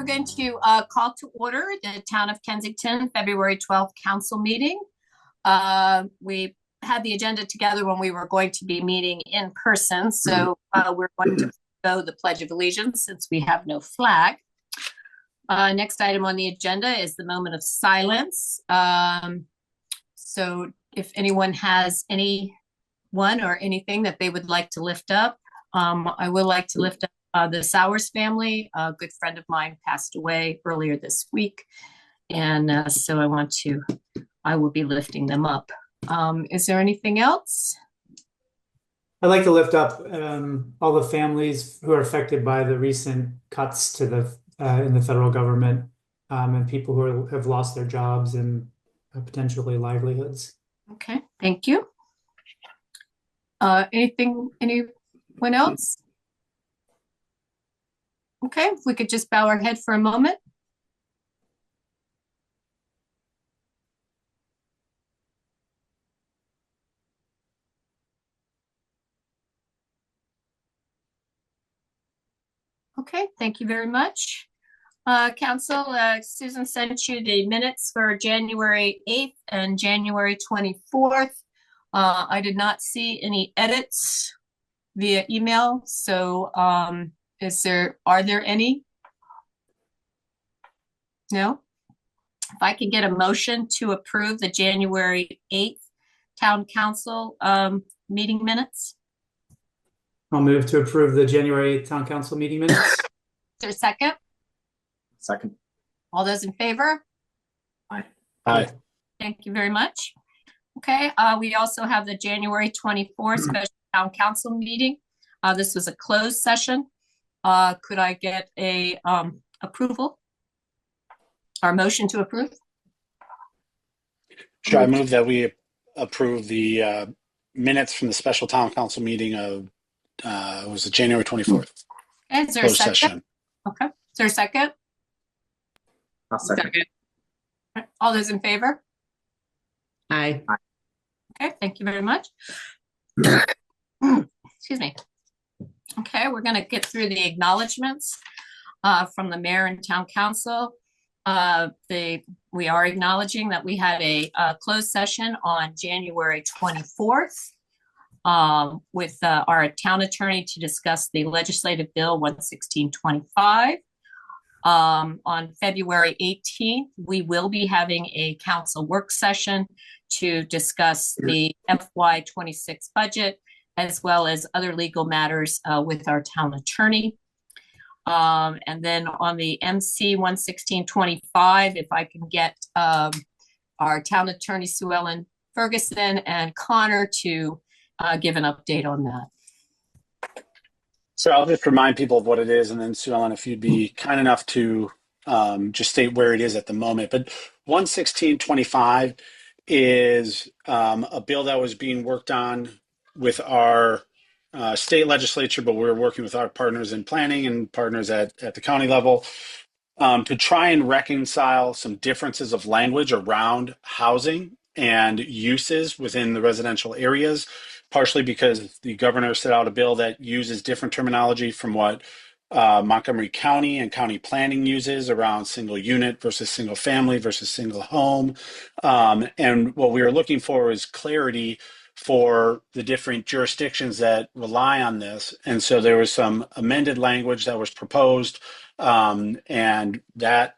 going to call to order the Town of Kensington February 12th council meeting. We had the agenda together when we were going to be meeting in person, so we're going to go the Pledge of Allegiance since we have no flag. Next item on the agenda is the moment of silence. So if anyone has anyone or anything that they would like to lift up, I would like to lift up the Sowers family. A good friend of mine passed away earlier this week, and so I will be lifting them up. Is there anything else? I'd like to lift up all the families who are affected by the recent cuts to the in the federal government, and people who have lost their jobs and potentially livelihoods. Okay, thank you. Anyone else? Okay, if we could just bow our head for a moment. Okay, thank you very much. Council, Susan sent you the minutes for January 8th and January 24th. I did not see any edits via email, so are there any? No? If I could get a motion to approve the January 8th Town Council meeting minutes. I'll move to approve the January 8th Town Council meeting minutes. Is there a second? Second. All those in favor? Aye. Aye. Thank you very much. Okay, we also have the January 24th special town council meeting. This was a closed session. Could I get a approval or motion to approve? Sure, I move that we approve the minutes from the special town council meeting of was it January 24th? Okay, is there a second? Session. Okay, is there a second? I'll second. All those in favor? Aye. Okay, thank you very much. Excuse me. Okay, we're going to get through the acknowledgements from the mayor and town council. We are acknowledging that we had a closed session on January 24th with our town attorney to discuss the legislative bill 11625. On February 18th, we will be having a council work session to discuss the FY26 budget, as well as other legal matters with our town attorney. And then on the MC 11625, if I can get our town attorney, Sue Ellen Ferguson and Connor to give an update on that. So I'll just remind people of what it is, and then Sue Ellen, if you'd be kind enough to just state where it is at the moment. But 11625 is a bill that was being worked on with our state legislature, but we're working with our partners in planning and partners at the county level to try and reconcile some differences of language around housing and uses within the residential areas, partially because the governor set out a bill that uses different terminology from what Montgomery County and county planning uses around single unit versus single family versus single home. And what we are looking for is clarity for the different jurisdictions that rely on this. And so there was some amended language that was proposed, and that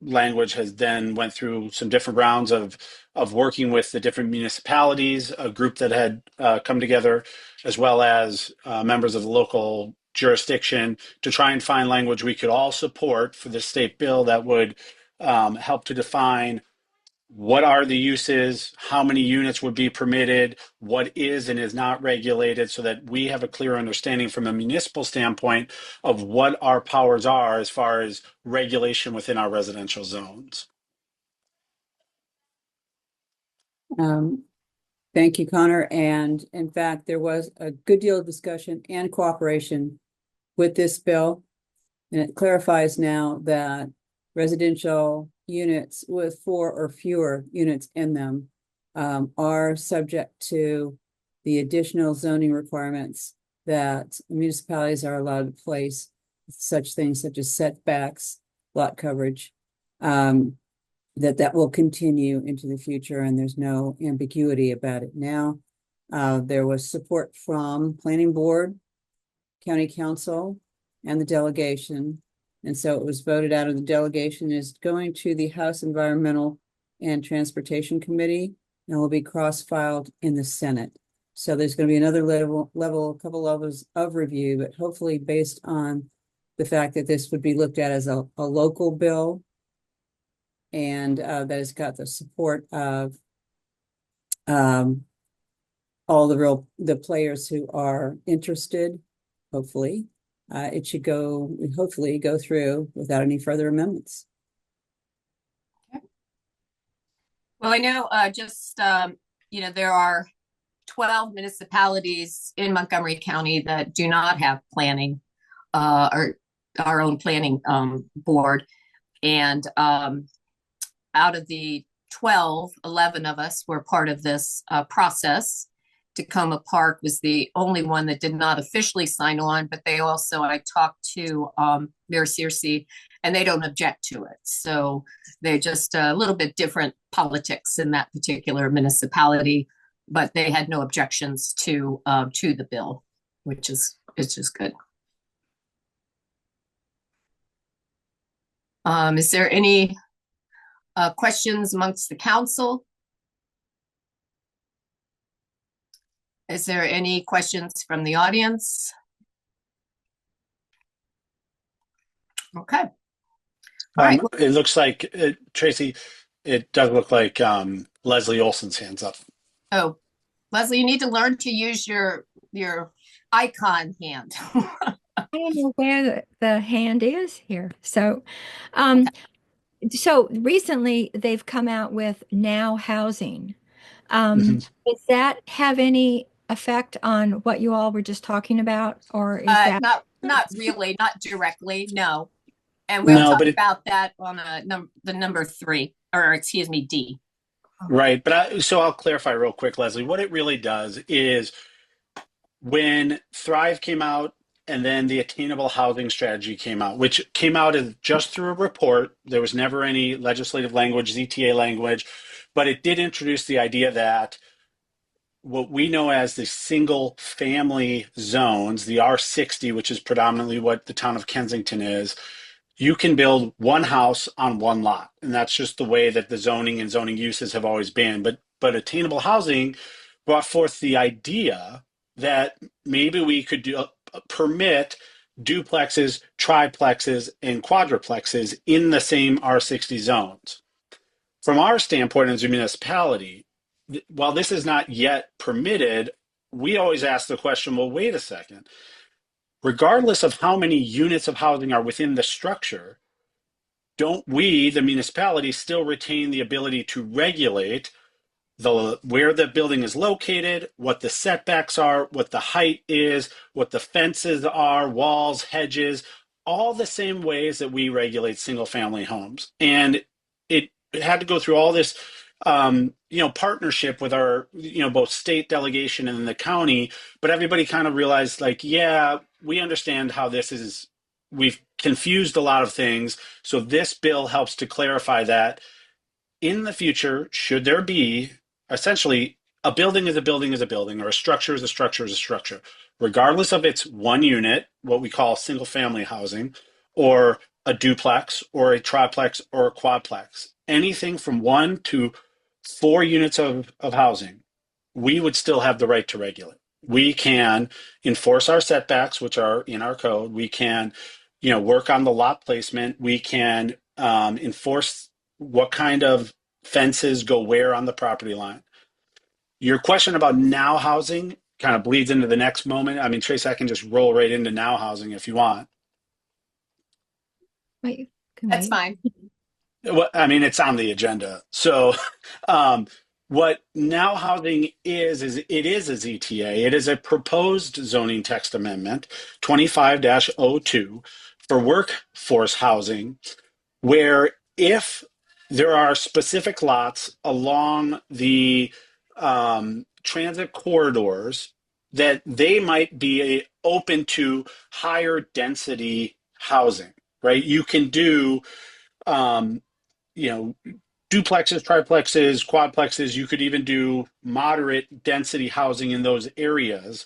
language has then went through some different rounds of working with the different municipalities, a group that had come together, as well as members of the local jurisdiction to try and find language we could all support for the state bill that would help to define what are the uses, how many units would be permitted, what is and is not regulated, so that we have a clear understanding from a municipal standpoint of what our powers are as far as regulation within our residential zones. Thank you, Connor. And in fact, there was a good deal of discussion and cooperation with this bill. And it clarifies now that residential units with 4 or fewer units in them are subject to the additional zoning requirements that municipalities are allowed to place, such things such as setbacks lot coverage, that will continue into the future, and there's no ambiguity about it now. There was support from Planning Board, County Council, and the delegation. And so it was voted out of the delegation is going to the House Environmental and Transportation Committee, and will be cross-filed in the Senate. So there's going to be another a couple levels of review, but hopefully based on the fact that this would be looked at as a local bill, and that has got the support of all the players who are interested. Hopefully, it should hopefully go through without any further amendments. Okay. Well, I know there are 12 municipalities in Montgomery County that do not have planning, or our own planning board. And out of the 12, 11 of us were part of this process. Tacoma Park was the only one that did not officially sign on, but I talked to Mayor Searcy, and they don't object to it. So they're just a little bit different politics in that particular municipality, but they had no objections to the bill, which is just good. Is there any questions amongst the council? Is there any questions from the audience? Okay. All right. It looks like, Tracy, it does look like Leslie Olson's hand's up. Oh, Leslie, you need to learn to use your icon hand. I don't know where the hand is here. So, so recently they've come out with Now Housing. Does that have any effect on what you all were just talking about, or is that not really, not directly, no. And we'll talk about that on the number 3, or excuse me, D. Right, but so I'll clarify real quick, Leslie. What it really does is when Thrive came out, and then the Attainable Housing Strategy came out, which came out as just through a report. There was never any legislative language, ZTA language, but it did introduce the idea that what we know as the single family zones, the R60, which is predominantly what the town of Kensington is, you can build one house on one lot. And that's just the way that the zoning and zoning uses have always been. But attainable housing brought forth the idea that maybe we could permit duplexes, triplexes, and quadruplexes in the same R60 zones. From our standpoint as a municipality, while this is not yet permitted, we always ask the question, well, wait a second. Regardless of how many units of housing are within the structure, don't we, the municipality, still retain the ability to regulate where the building is located, what the setbacks are, what the height is, what the fences are, walls, hedges, all the same ways that we regulate single family homes. And it had to go through all this partnership with our, both state delegation and the county, but everybody kind of realized, like, yeah, we understand how this is, we've confused a lot of things. So this bill helps to clarify that in the future, should there be essentially a building is a building is a building, or a structure is a structure is a structure, regardless of its one unit, what we call single family housing, or a duplex or a triplex or a quadplex, anything from 1 to 4 units of housing, we would still have the right to regulate. We can enforce our setbacks, which are in our code. We can, work on the lot placement. We can enforce what kind of fences go where on the property line. Your question about now housing kind of bleeds into the next moment. I mean, Trace, I can just roll right into now housing if you want. Wait, that's fine. Well, I mean, it's on the agenda. So what now housing is it is a ZTA. It is a proposed zoning text amendment, 25-02, for workforce housing, where if there are specific lots along the transit corridors that they might be open to higher density housing. right? You can do, um, you know, duplexes, triplexes, quadplexes. You could even do moderate density housing in those areas.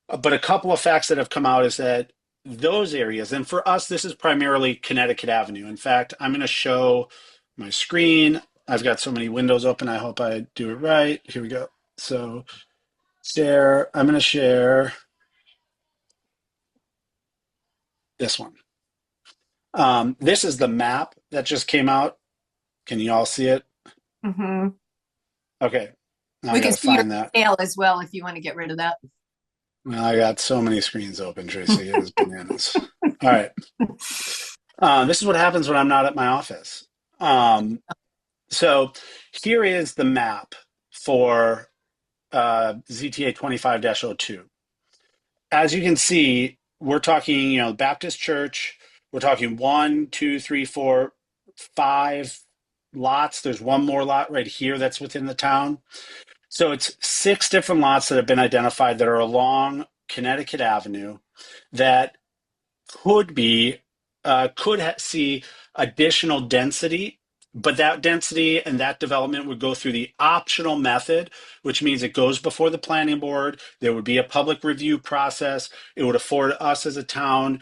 But a couple of facts that have come out is that those areas, and for us, this is primarily Connecticut Avenue. In fact, I'm going to show my screen. I've got so many windows open. I hope I do it right. Here we go. So share, I'm going to share this one. This is the map that just came out. Can you all see it? Mm-hmm. Okay. Now We I can got to see your find that. scale as well if you want to get rid of that. Well, I got so many screens open, Tracy. It is bananas. All right. This is what happens when I'm not at my office. So here is the map for ZTA 25-02. As you can see, we're talking, Baptist Church. We're talking 1, 2, 3, 4, 5 lots. There's one more lot right here that's within the town. So it's 6 different lots that have been identified that are along Connecticut Avenue that see additional density, but that density and that development would go through the optional method, which means it goes before the planning board. There would be a public review process. It would afford us as a town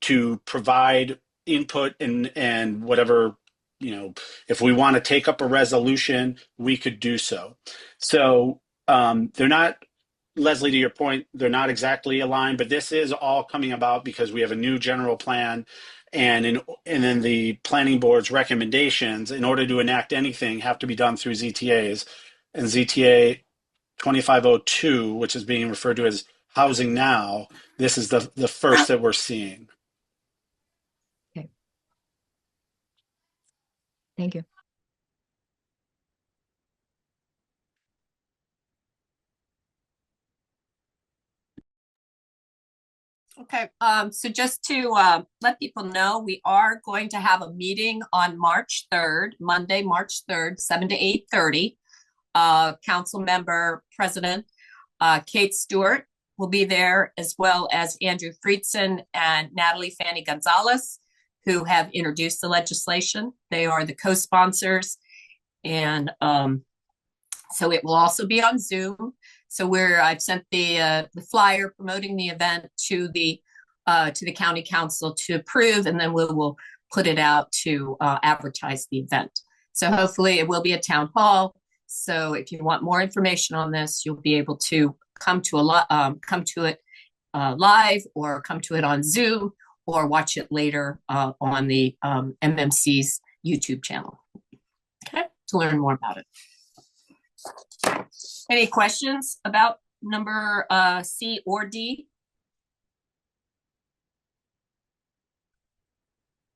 to provide input and whatever, if we want to take up a resolution, we could do so. So they're not, Leslie, to your point, they're not exactly aligned, but this is all coming about because we have a new general plan, and then the planning board's recommendations, in order to enact anything, have to be done through ZTAs. And ZTA 2502, which is being referred to as Housing Now, this is the first that we're seeing. Okay. Thank you. Okay, so just to let people know, we are going to have a meeting on March 3rd, Monday, March 3rd, 7 to 8:30. Council member President Kate Stewart will be there, as well as Andrew Friedson and Natalie Fanny Gonzalez, who have introduced the legislation. They are the co-sponsors, and so it will also be on Zoom. So I've sent the flyer promoting the event to the county council to approve, and then we will put it out to advertise the event. So hopefully it will be a town hall. So if you want more information on this, you'll be able to come to it live, or come to it on Zoom, or watch it later on the MMC's YouTube channel. Okay, to learn more about it. Any questions about number C or D?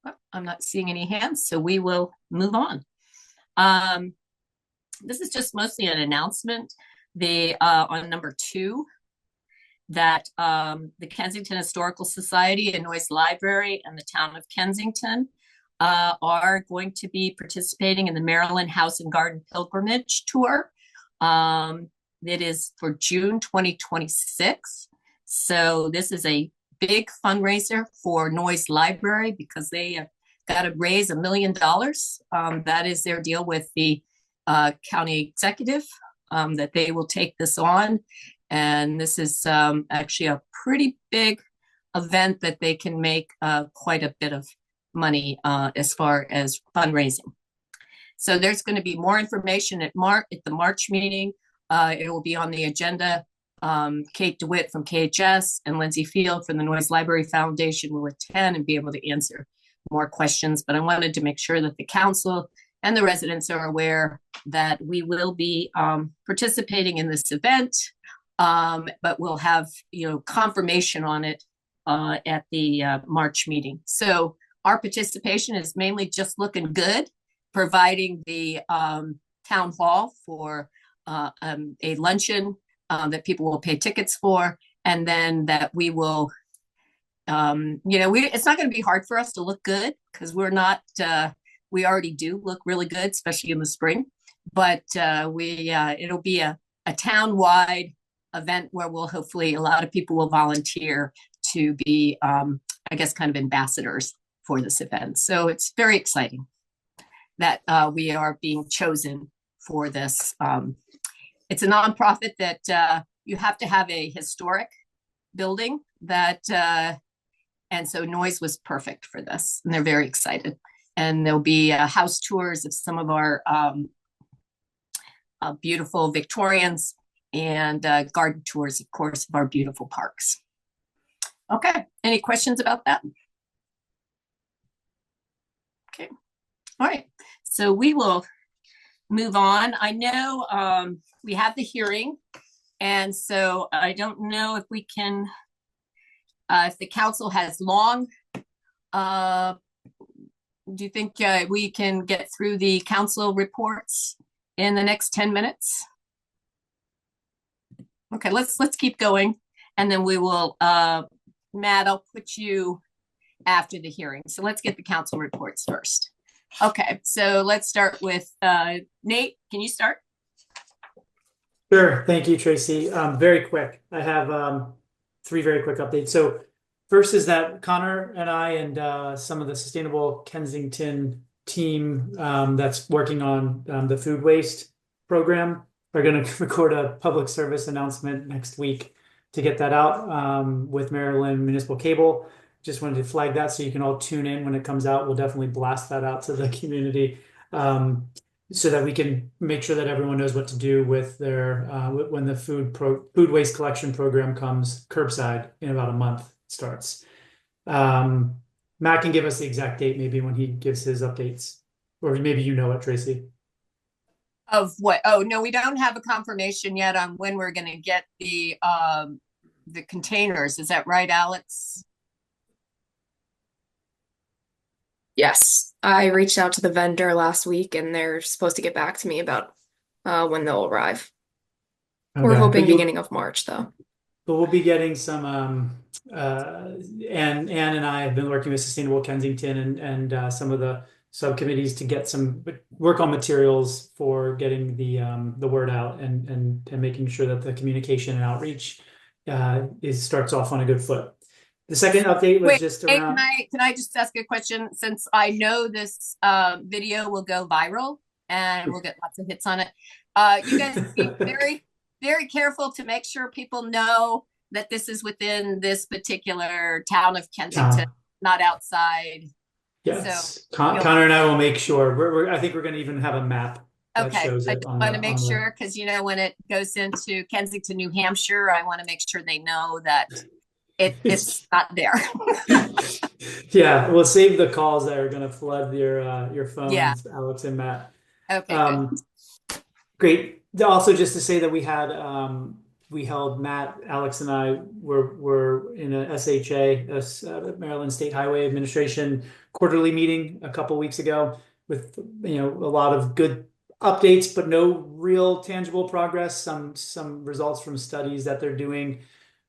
Well, I'm not seeing any hands, so we will move on. This is just mostly an announcement. On number 2, that the Kensington Historical Society and Noyes Library and the town of Kensington are going to be participating in the Maryland House and Garden Pilgrimage Tour. It is for June 2026. So this is a big fundraiser for Noyes Library, because they have got to raise $1 million. That is their deal with the county executive, that they will take this on. And this is actually a pretty big event that they can make quite a bit of money as far as fundraising. So there's going to be more information at the March meeting. It will be on the agenda. Kate DeWitt from KHS and Lindsay Field from the Noyes Library Foundation will attend and be able to answer more questions. But I wanted to make sure that the council and the residents are aware that we will be participating in this event, but we'll have confirmation on it at the March meeting. So our participation is mainly just looking good, providing the town hall for a luncheon that people will pay tickets for, and then that we will, it's not going to be hard for us to look good, because we're not, we already do look really good, especially in the spring, but it'll be a town-wide event where hopefully a lot of people will volunteer to be, I guess, kind of ambassadors for this event. So it's very exciting that we are being chosen for this. It's a nonprofit that you have to have a historic building that, and so noise was perfect for this, and they're very excited. And there'll be house tours of some of our beautiful Victorians, and garden tours, of course, of our beautiful parks. Okay, any questions about that? Okay, all right, so we will move on. I know we have the hearing, and so I don't know if we can, if the council has long, do you think we can get through the council reports in the next 10 minutes? Okay, let's keep going, and then we will, Matt, I'll put you after the hearing. So let's get the council reports first. Okay, so let's start with Nate. Can you start? Sure. Thank you, Tracy. Very quick. I have 3 very quick updates. So first is that Connor and I and some of the Sustainable Kensington team that's working on the food waste program are going to record a public service announcement next week to get that out with Maryland Municipal Cable. Just wanted to flag that so you can all tune in when it comes out. We'll definitely blast that out to the community so that we can make sure that everyone knows what to do with their when the food waste collection program comes curbside in about a month. It starts. Matt can give us the exact date maybe when he gives his updates, or maybe you know it, Tracy. Of what? Oh, no, we don't have a confirmation yet on when we're going to get the containers. Is that right, Alex? Yes, I reached out to the vendor last week and they're supposed to get back to me about when they'll arrive. We're Okay. hoping beginning of March, though. But we'll be getting some Ann and I have been working with Sustainable Kensington and some of the subcommittees to get some work on materials for getting the word out and making sure that the communication and outreach starts off on a good foot. The second update was just around. Can I just ask a question? Since I know this video will go viral and we'll get lots of hits on it, you guys be very, very careful to make sure people know that this is within this particular town of Kensington, not outside. Yes, So, Connor and I will make sure. I think we're going to even have a map that shows it. I want to make sure, because when it goes into Kensington, New Hampshire, I want to make sure they know that it's not there. Yeah, we'll save the calls that are going to flood your phones, yeah. Alex and Matt. Okay. Great. Also, just to say that we held Matt, Alex, and I were in a SHA, Maryland State Highway Administration quarterly meeting a couple weeks ago with a lot of good updates, but no real tangible progress. Some results from studies that they're doing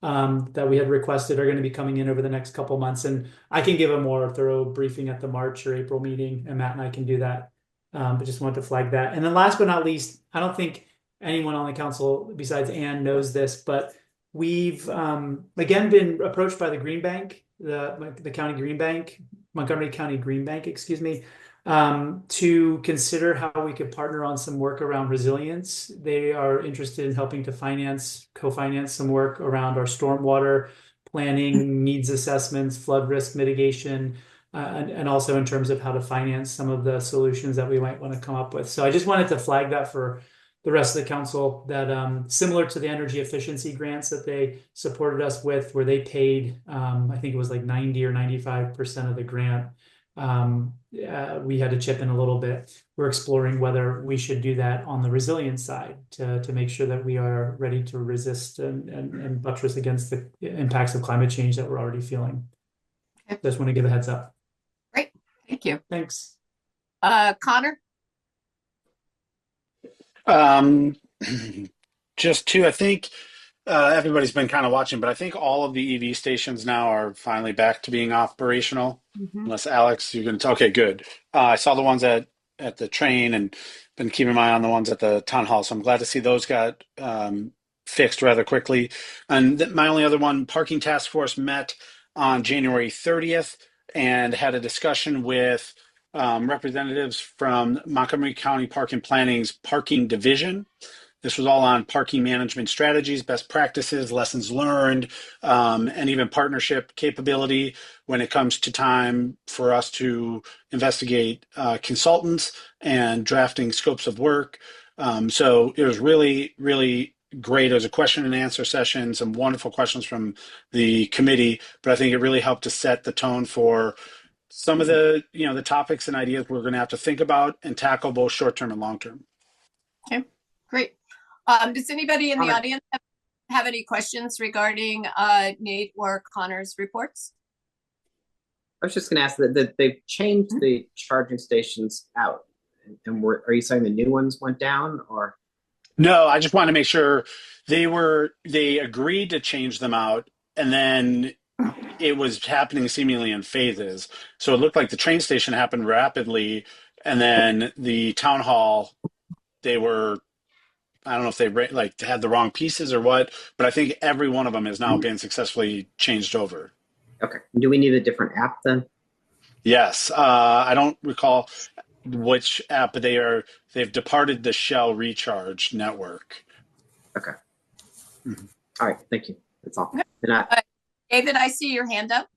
that we had requested are going to be coming in over the next couple months, and I can give a more thorough briefing at the March or April meeting, and Matt and I can do that. But just wanted to flag that. And then last but not least, I don't think anyone on the council besides Ann knows this, but we've again been approached by the Green Bank, the county Green Bank, Montgomery County Green Bank, excuse me, to consider how we could partner on some work around resilience. They are interested in helping to co-finance some work around our stormwater planning, needs assessments, flood risk mitigation, and also in terms of how to finance some of the solutions that we might want to come up with. So I just wanted to flag that for the rest of the council, that similar to the energy efficiency grants that they supported us with, where they paid, I think it was like 90 or 95% of the grant. We had to chip in a little bit. We're exploring whether we should do that on the resilience side to make sure that we are ready to resist and buttress against the impacts of climate change that we're already feeling. Okay. Just want to give a heads up. Great. Thank you. Thanks. Connor? Just two, I think everybody's been kind of watching, but I think all of the EV stations now are finally back to being operational. Unless Alex, you're going to, okay, good. I saw the ones at the train and been keeping my eye on the ones at the town hall. So I'm glad to see those got fixed rather quickly. And my only other one, parking task force met on January 30th. and had a discussion with representatives from Montgomery County Park and Planning's Parking Division. This was all on parking management strategies, best practices, lessons learned, and even partnership capability when it comes to time for us to investigate consultants and drafting scopes of work. So it was really, really great. It was a question and answer session, some wonderful questions from the committee, but I think it really helped to set the tone for some of the, the topics and ideas we're going to have to think about and tackle both short term and long term. Okay, great. Does anybody in the audience have any questions regarding Nate or Connor's reports? I was just going to ask that they've changed the charging stations out, and are you saying the new ones went down, or? No, I just want to make sure they agreed to change them out, and then it was happening seemingly in phases. So it looked like the train station happened rapidly, and then the town hall, I don't know if they had the wrong pieces or what, but I think every one of them has now been successfully changed over. Okay. Do we need a different app then? Yes. I don't recall which app, but they've departed the Shell Recharge network. Okay. Mm-hmm. All right. Thank you. That's all. Okay. David, I see your hand up.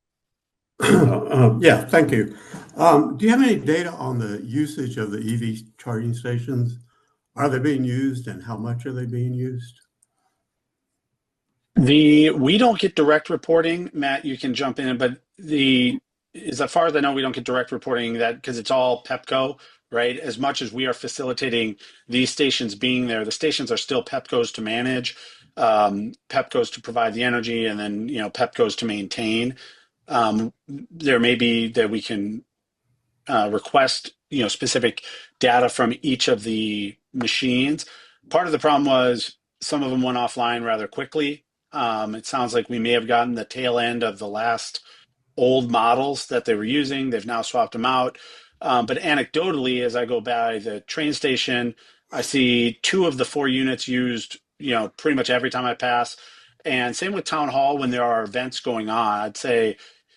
Yeah, thank you. Do you have any data on the usage of the EV charging stations? Are they being used, and how much are they being used? We don't get direct reporting. Matt, you can jump in, but as far as I know, we don't get direct reporting that because it's all Pepco, right? As much as we are facilitating these stations being there, the stations are still Pepco's to manage, Pepco's to provide the energy, and then Pepco's to maintain. There may be that we can request specific data from each of the machines. Part of the problem was some of them went offline rather quickly. It sounds like we may have gotten the tail end of the last old models that they were using. They've now swapped them out. But anecdotally, as I go by the train station, I see 2 of the 4 units used, pretty much every time I pass. And same with town hall when there are events going on. I'd say,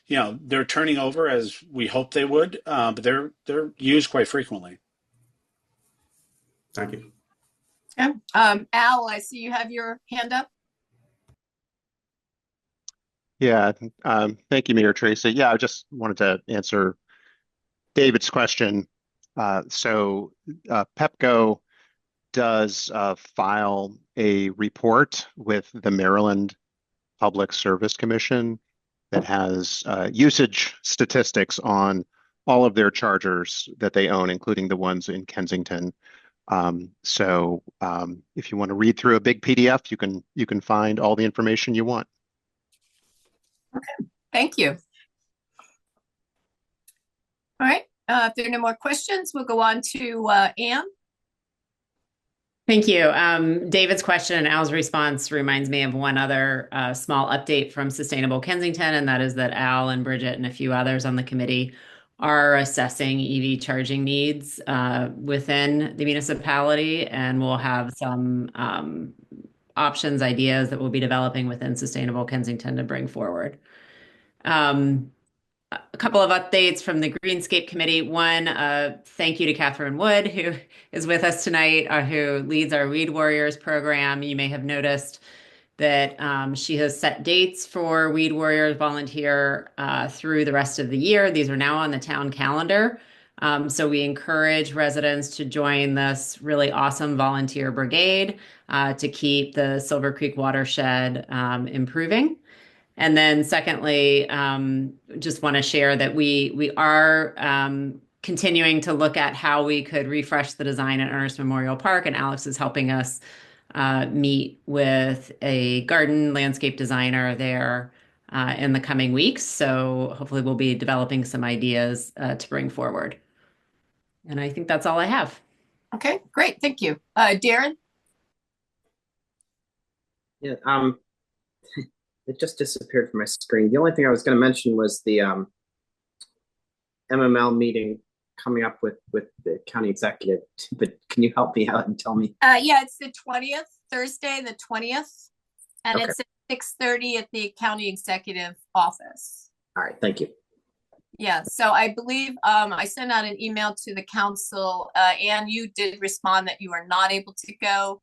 they're turning over as we hope they would, but they're used quite frequently. Thank you. Yeah. Al, I see you have your hand up. Yeah, thank you, Mayor Tracy. Yeah, I just wanted to answer David's question. So Pepco does file a report with the Maryland Public Service Commission that has usage statistics on all of their chargers that they own, including the ones in Kensington. So if you want to read through a big PDF, you can find all the information you want. Okay, thank you. All right, if there are no more questions, we'll go on to Anne. Thank you. David's question and Al's response reminds me of one other small update from Sustainable Kensington, and that is that Al and Bridget and a few others on the committee are assessing EV charging needs within the municipality, and we'll have some options, ideas that we'll be developing within Sustainable Kensington to bring forward. A couple of updates from the Greenscape Committee. One, thank you to Catherine Wood, who is with us tonight, who leads our Weed Warriors program. You may have noticed that she has set dates for Weed Warriors volunteer through the rest of the year. These are now on the town calendar. So we encourage residents to join this really awesome volunteer brigade to keep the Silver Creek watershed improving. And then secondly, just want to share that we are continuing to look at how we could refresh the design at Ernest Memorial Park, and Alex is helping us meet with a garden landscape designer there in the coming weeks. So hopefully we'll be developing some ideas to bring forward. And I think that's all I have. Okay, great. Thank you. Darren? Yeah, it just disappeared from my screen. The only thing I was going to mention was the MML meeting coming up with the county executive. But can you help me out and tell me? Yeah, it's the 20th, Thursday, the 20th, and Okay. it's at 6:30 at the county executive office. All right, thank you. Yeah, so I believe I sent out an email to the council, and you did respond that you are not able to go.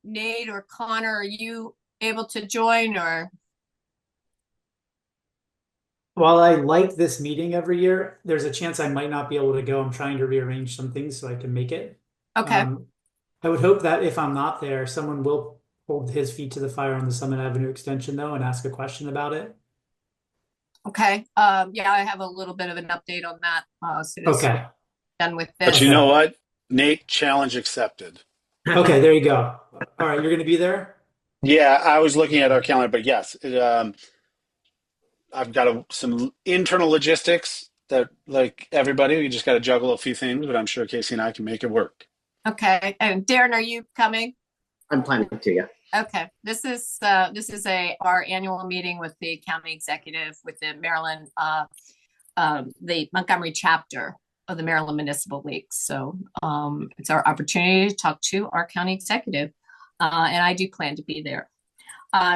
Nate or Connor, are you able to join or? While I like this meeting every year, there's a chance I might not be able to go. I'm trying to rearrange some things so I can make it. Okay, I would hope that if I'm not there, someone will hold his feet to the fire on the Summit Avenue extension though and ask a question about it. okay. Yeah, I have a little bit of an update on that as soon as we're Okay. done with But this. you know Okay. what? Nate, challenge accepted. Okay, there you go. All right, you're going to be there? Yeah, I was looking at our calendar, but yes, I've got some internal logistics that, like everybody, we just got to juggle a few things, but I'm sure Casey and I can make it work. Okay, and Darren, are you coming? I'm planning to, yeah. Okay, this is our annual meeting with the county executive with the Maryland, the Montgomery chapter of the Maryland Municipal League. So it's our opportunity to talk to our county executive, and I do plan to be there.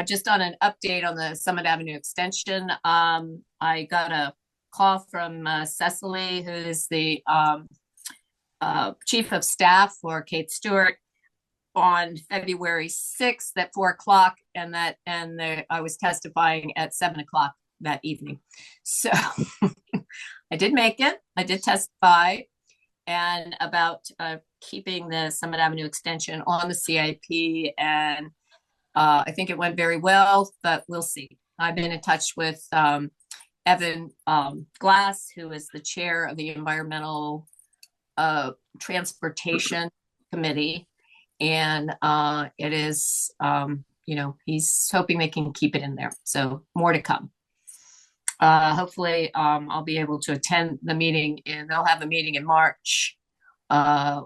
Just on an update on the Summit Avenue extension, I got a call from Cecily, who is the chief of staff for Kate Stewart, on February 6th at 4 o'clock, and I was testifying at 7 o'clock that evening. So I did make it. I did testify and about keeping the Summit Avenue extension on the CIP, and I think it went very well, but we'll see. I've been in touch with Evan Glass, who is the chair of the Environmental Transportation Committee. And it is, he's hoping they can keep it in there. So more to come. Hopefully I'll be able to attend the meeting, and they'll have a meeting in March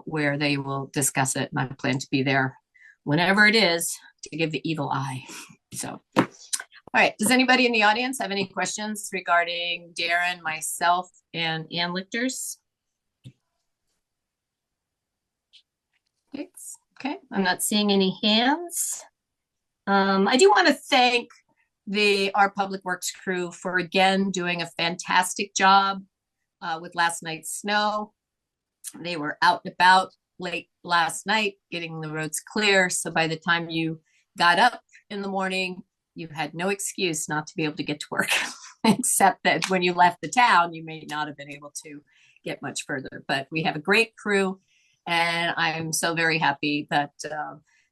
where they will discuss it. And I plan to be there whenever it is to give the evil eye. So, all right. Does anybody in the audience have any questions regarding Darren, myself, and Ann Lichters? Thanks. Okay, I'm not seeing any hands. I do want to thank our public works crew for again doing a fantastic job with last night's snow. They were out and about late last night getting the roads clear. So by the time you got up in the morning, you had no excuse not to be able to get to work, except that when you left the town, you may not have been able to get much further. But we have a great crew. And I'm so very happy that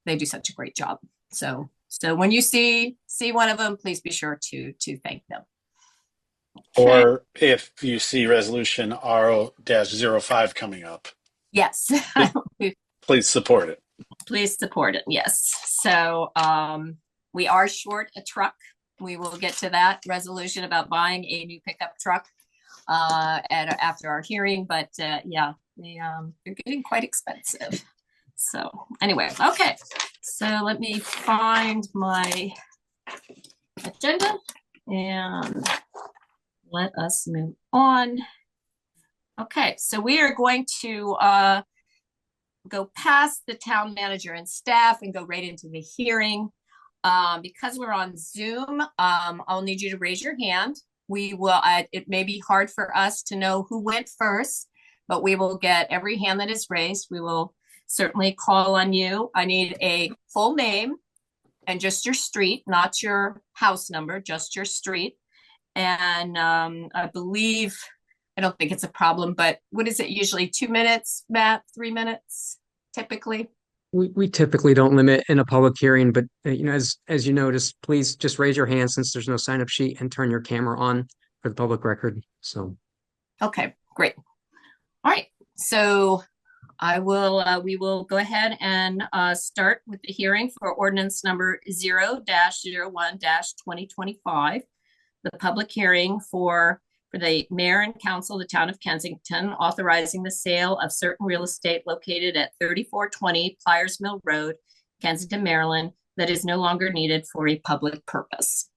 they do such a great job. So when you see one of them, please be sure to thank them. Okay. Or if you see resolution RO-05 coming up, yes, please support it. Please support it. Yes. So we are short a truck. We will get to that resolution about buying a new pickup truck after our hearing. But yeah. They're getting quite expensive. So anyway, okay. So let me find my agenda and let us move on. Okay, so we are going to go past the town manager and staff and go right into the hearing. Because we're on Zoom, I'll need you to raise your hand. We will. It may be hard for us to know who went first, but we will get every hand that is raised. We will certainly call on you. I need a full name and just your street, not your house number, just your street. And I don't think it's a problem, but what is it usually? 2 minutes, Matt? 3 minutes, typically? We typically don't limit in a public hearing, but as you notice, please just raise your hand since there's no sign up sheet and turn your camera on for the public record. So. Okay, great. All right, so we will go ahead and start with the hearing for ordinance number 0-01-2025. The public hearing for the mayor and council of the town of Kensington authorizing the sale of certain real estate located at 3420 Pliers Mill Road, Kensington, Maryland, that is no longer needed for a public purpose.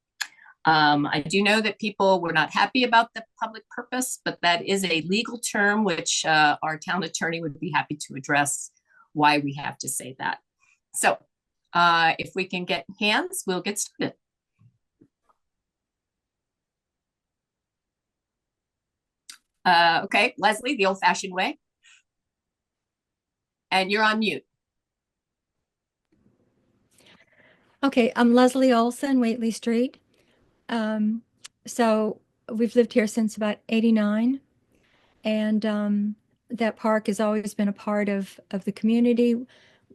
I do know that people were not happy about the public purpose, but that is a legal term which our town attorney would be happy to address why we have to say that. So if we can get hands, we'll get started. Okay, Leslie, the old-fashioned way. And you're on mute. Okay, I'm Leslie Olson, Whately Street. So we've lived here since about 89, and that park has always been a part of the community,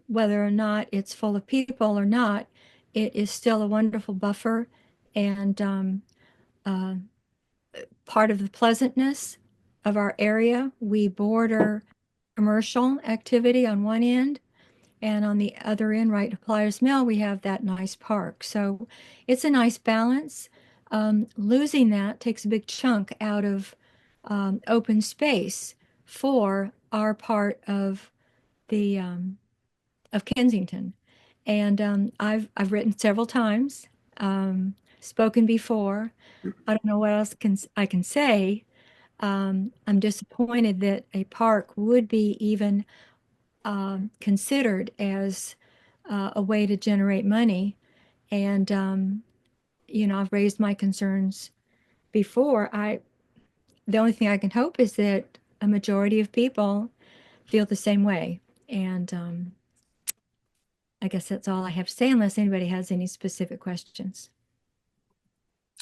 whether or not it's full of people or not. It is still a wonderful buffer and part of the pleasantness of our area. We border commercial activity on one end, and on the other end, right to Pliers Mill, we have that nice park. So it's a nice balance. Losing that takes a big chunk out of open space for our part of the of Kensington. And I've written several times, spoken before. I don't know what else I can say. I'm disappointed that a park would be even considered as a way to generate money. And I've raised my concerns before. The only thing I can hope is that a majority of people feel the same way. And I guess that's all I have to say, unless anybody has any specific questions.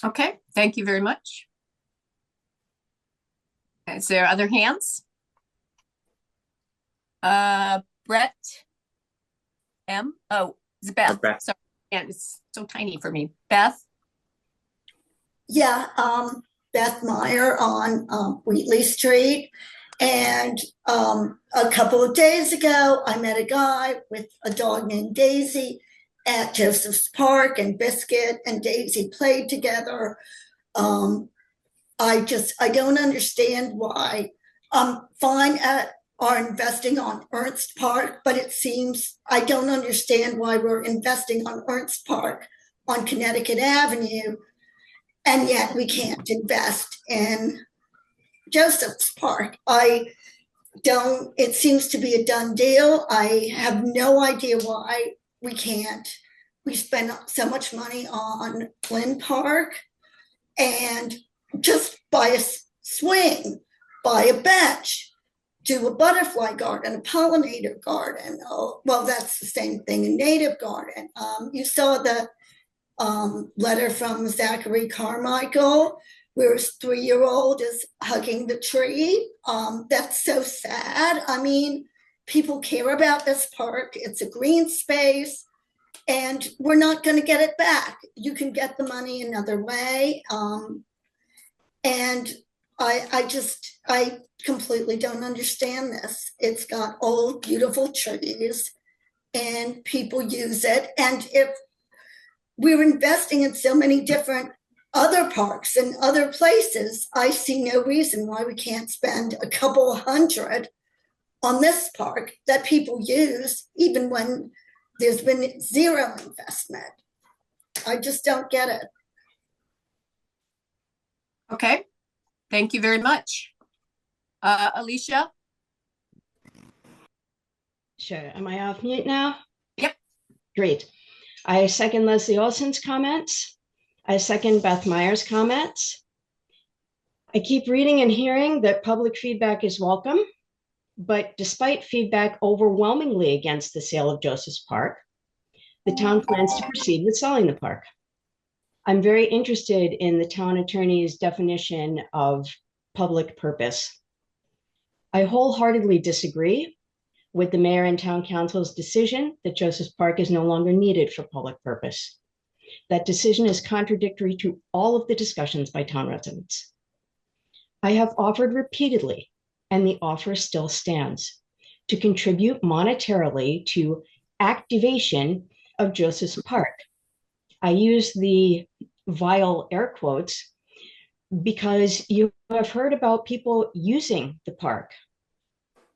Okay, thank you very much. Is there other hands? Brett M. Oh, it's Beth. Beth. Sorry, and it's so tiny for me. Beth. Yeah, Beth Meyer on Wheatley Street. And a couple of days ago, I met a guy with a dog named Daisy at Joseph's Park, and Biscuit and Daisy played together. I don't understand why. I'm fine at are investing on Ernst Park, but it seems I don't understand why we're investing on Ernst Park on Connecticut Avenue, and yet we can't invest in Joseph's Park. It seems to be a done deal. I have no idea why we can't. We spend so much money on Flynn Park, and just buy a swing, buy a bench, do a butterfly garden, a pollinator garden. Oh, well, that's the same thing, a native garden. You saw the letter from Zachary Carmichael, where his 3-year-old is hugging the tree. That's so sad. I mean, people care about this park. It's a green space, and we're not going to get it back. You can get the money another way. And I completely don't understand this. It's got old, beautiful trees, and people use it. And if we're investing in so many different other parks and other places, I see no reason why we can't spend a couple $100 on this park that people use, even when there's been zero investment. I just don't get it. Okay, thank you very much. Alicia? Sure. Am I off mute now? Yep. Great. I second Leslie Olson's comments. I second Beth Meyer's comments. I keep reading and hearing that public feedback is welcome, but despite feedback overwhelmingly against the sale of Joseph's Park, the town plans to proceed with selling the park. I'm very interested in the town attorney's definition of public purpose. I wholeheartedly disagree with the mayor and town council's decision that Joseph's Park is no longer needed for public purpose. That decision is contradictory to all of the discussions by town residents. I have offered repeatedly, and the offer still stands, to contribute monetarily to activation of Joseph's Park. I use the vile air quotes because you have heard about people using the park.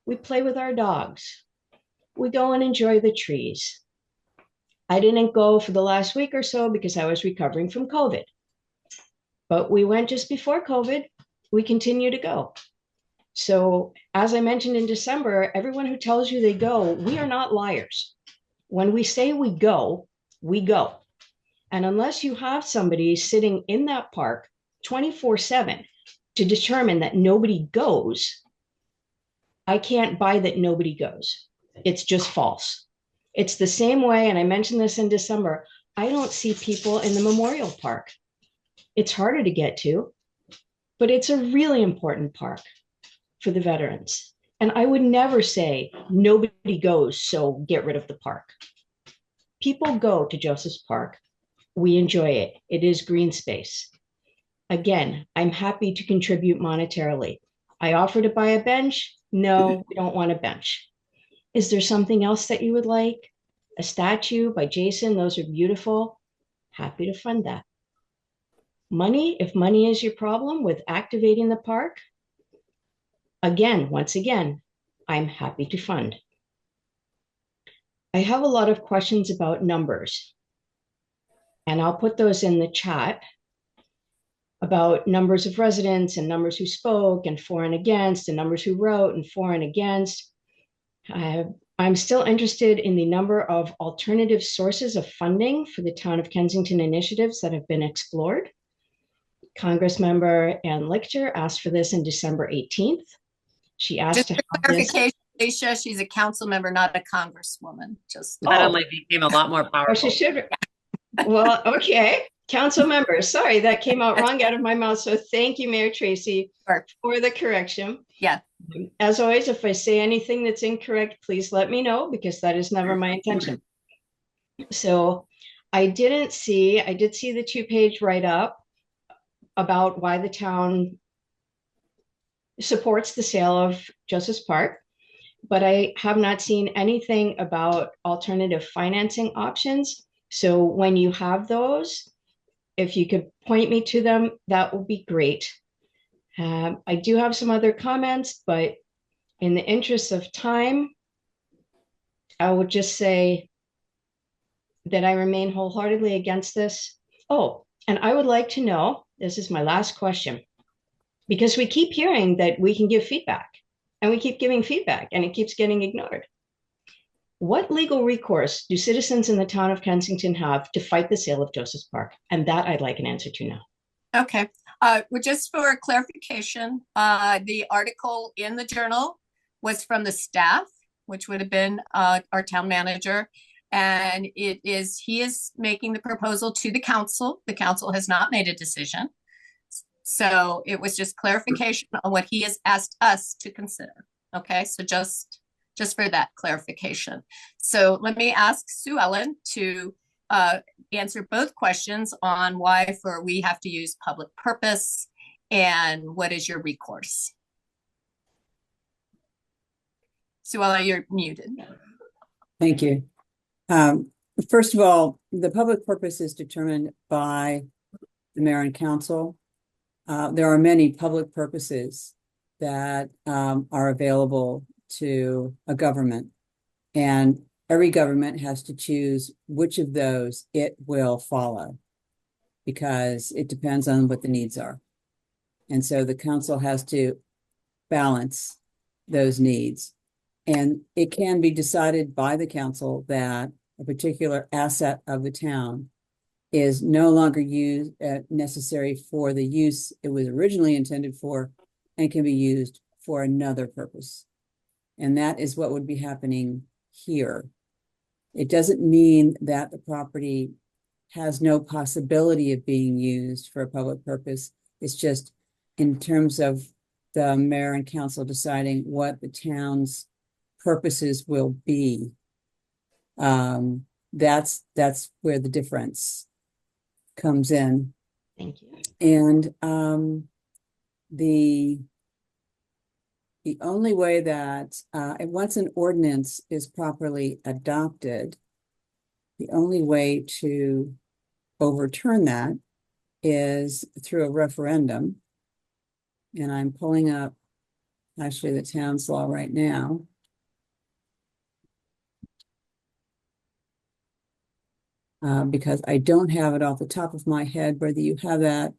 We play with our dogs. We go and enjoy the trees. I didn't go for the last week or so because I was recovering from COVID. But we went just before COVID. We continue to go. So as I mentioned in December, everyone who tells you they go, we are not liars. When we say we go, we go. And unless you have somebody sitting in that park 24/7 to determine that nobody goes, I can't buy that nobody goes. It's just false. It's the same way, and I mentioned this in December, I don't see people in the Memorial Park. It's harder to get to, but it's a really important park for the veterans. And I would never say nobody goes, so get rid of the park. People go to Joseph's Park. We enjoy it. It is green space. Again, I'm happy to contribute monetarily. I offer to buy a bench. No, we don't want a bench. Is there something else that you would like? A statue by Jason, those are beautiful. Happy to fund that. Money, if money is your problem with activating the park, again, once again, I'm happy to fund. I have a lot of questions about numbers, and I'll put those in the chat about numbers of residents and numbers who spoke and for and against and numbers who wrote and for and against. I'm still interested in the number of alternative sources of funding for the Town of Kensington initiatives that have been explored. Congressmember Ann Lichter asked for this in December 18th. She asked Just to for have this. clarification, Alicia, she's a council member, not a congresswoman. Just Suddenly became a lot more Oh, powerful. she should. Well, okay. Council members, sorry, that came out wrong out of my mouth. So thank you, Mayor Tracy, Sure. for the correction. Yeah. As always, if I say anything that's incorrect, please let me know, because that is never my intention. So I did see the 2-page write-up about why the town supports the sale of Joseph's Park, but I have not seen anything about alternative financing options. So when you have those, if you could point me to them, that would be great. I do have some other comments, but in the interest of time, I would just say that I remain wholeheartedly against this. Oh, and I would like to know, this is my last question, because we keep hearing that we can give feedback, and we keep giving feedback, and it keeps getting ignored. What legal recourse do citizens in the town of Kensington have to fight the sale of Joseph's Park? And that I'd like an answer to now. Okay. Well, just for clarification, the article in the Journal was from the staff, which would have been our town manager. And he is making the proposal to the council. The council has not made a decision. So it was just clarification on what he has asked us to consider. Okay, so just for that clarification. So let me ask Sue Ellen to answer both questions on why we have to use public purpose and what is your recourse. Sue Ellen, you're muted. Thank you. First of all, the public purpose is determined by the mayor and council. There are many public purposes that are available to a government, and every government has to choose which of those it will follow, because it depends on what the needs are. And so the council has to balance those needs. And it can be decided by the council that a particular asset of the town is no longer necessary for the use it was originally intended for, and can be used for another purpose. And that is what would be happening here. It doesn't mean that the property has no possibility of being used for a public purpose. It's just in terms of the mayor and council deciding what the town's purposes will be. That's where the difference comes in. Thank you. And the only way that once an ordinance is properly adopted, the only way to overturn that is through a referendum. And I'm pulling up actually the town's law right now. Because I don't have it off the top of my head whether you have that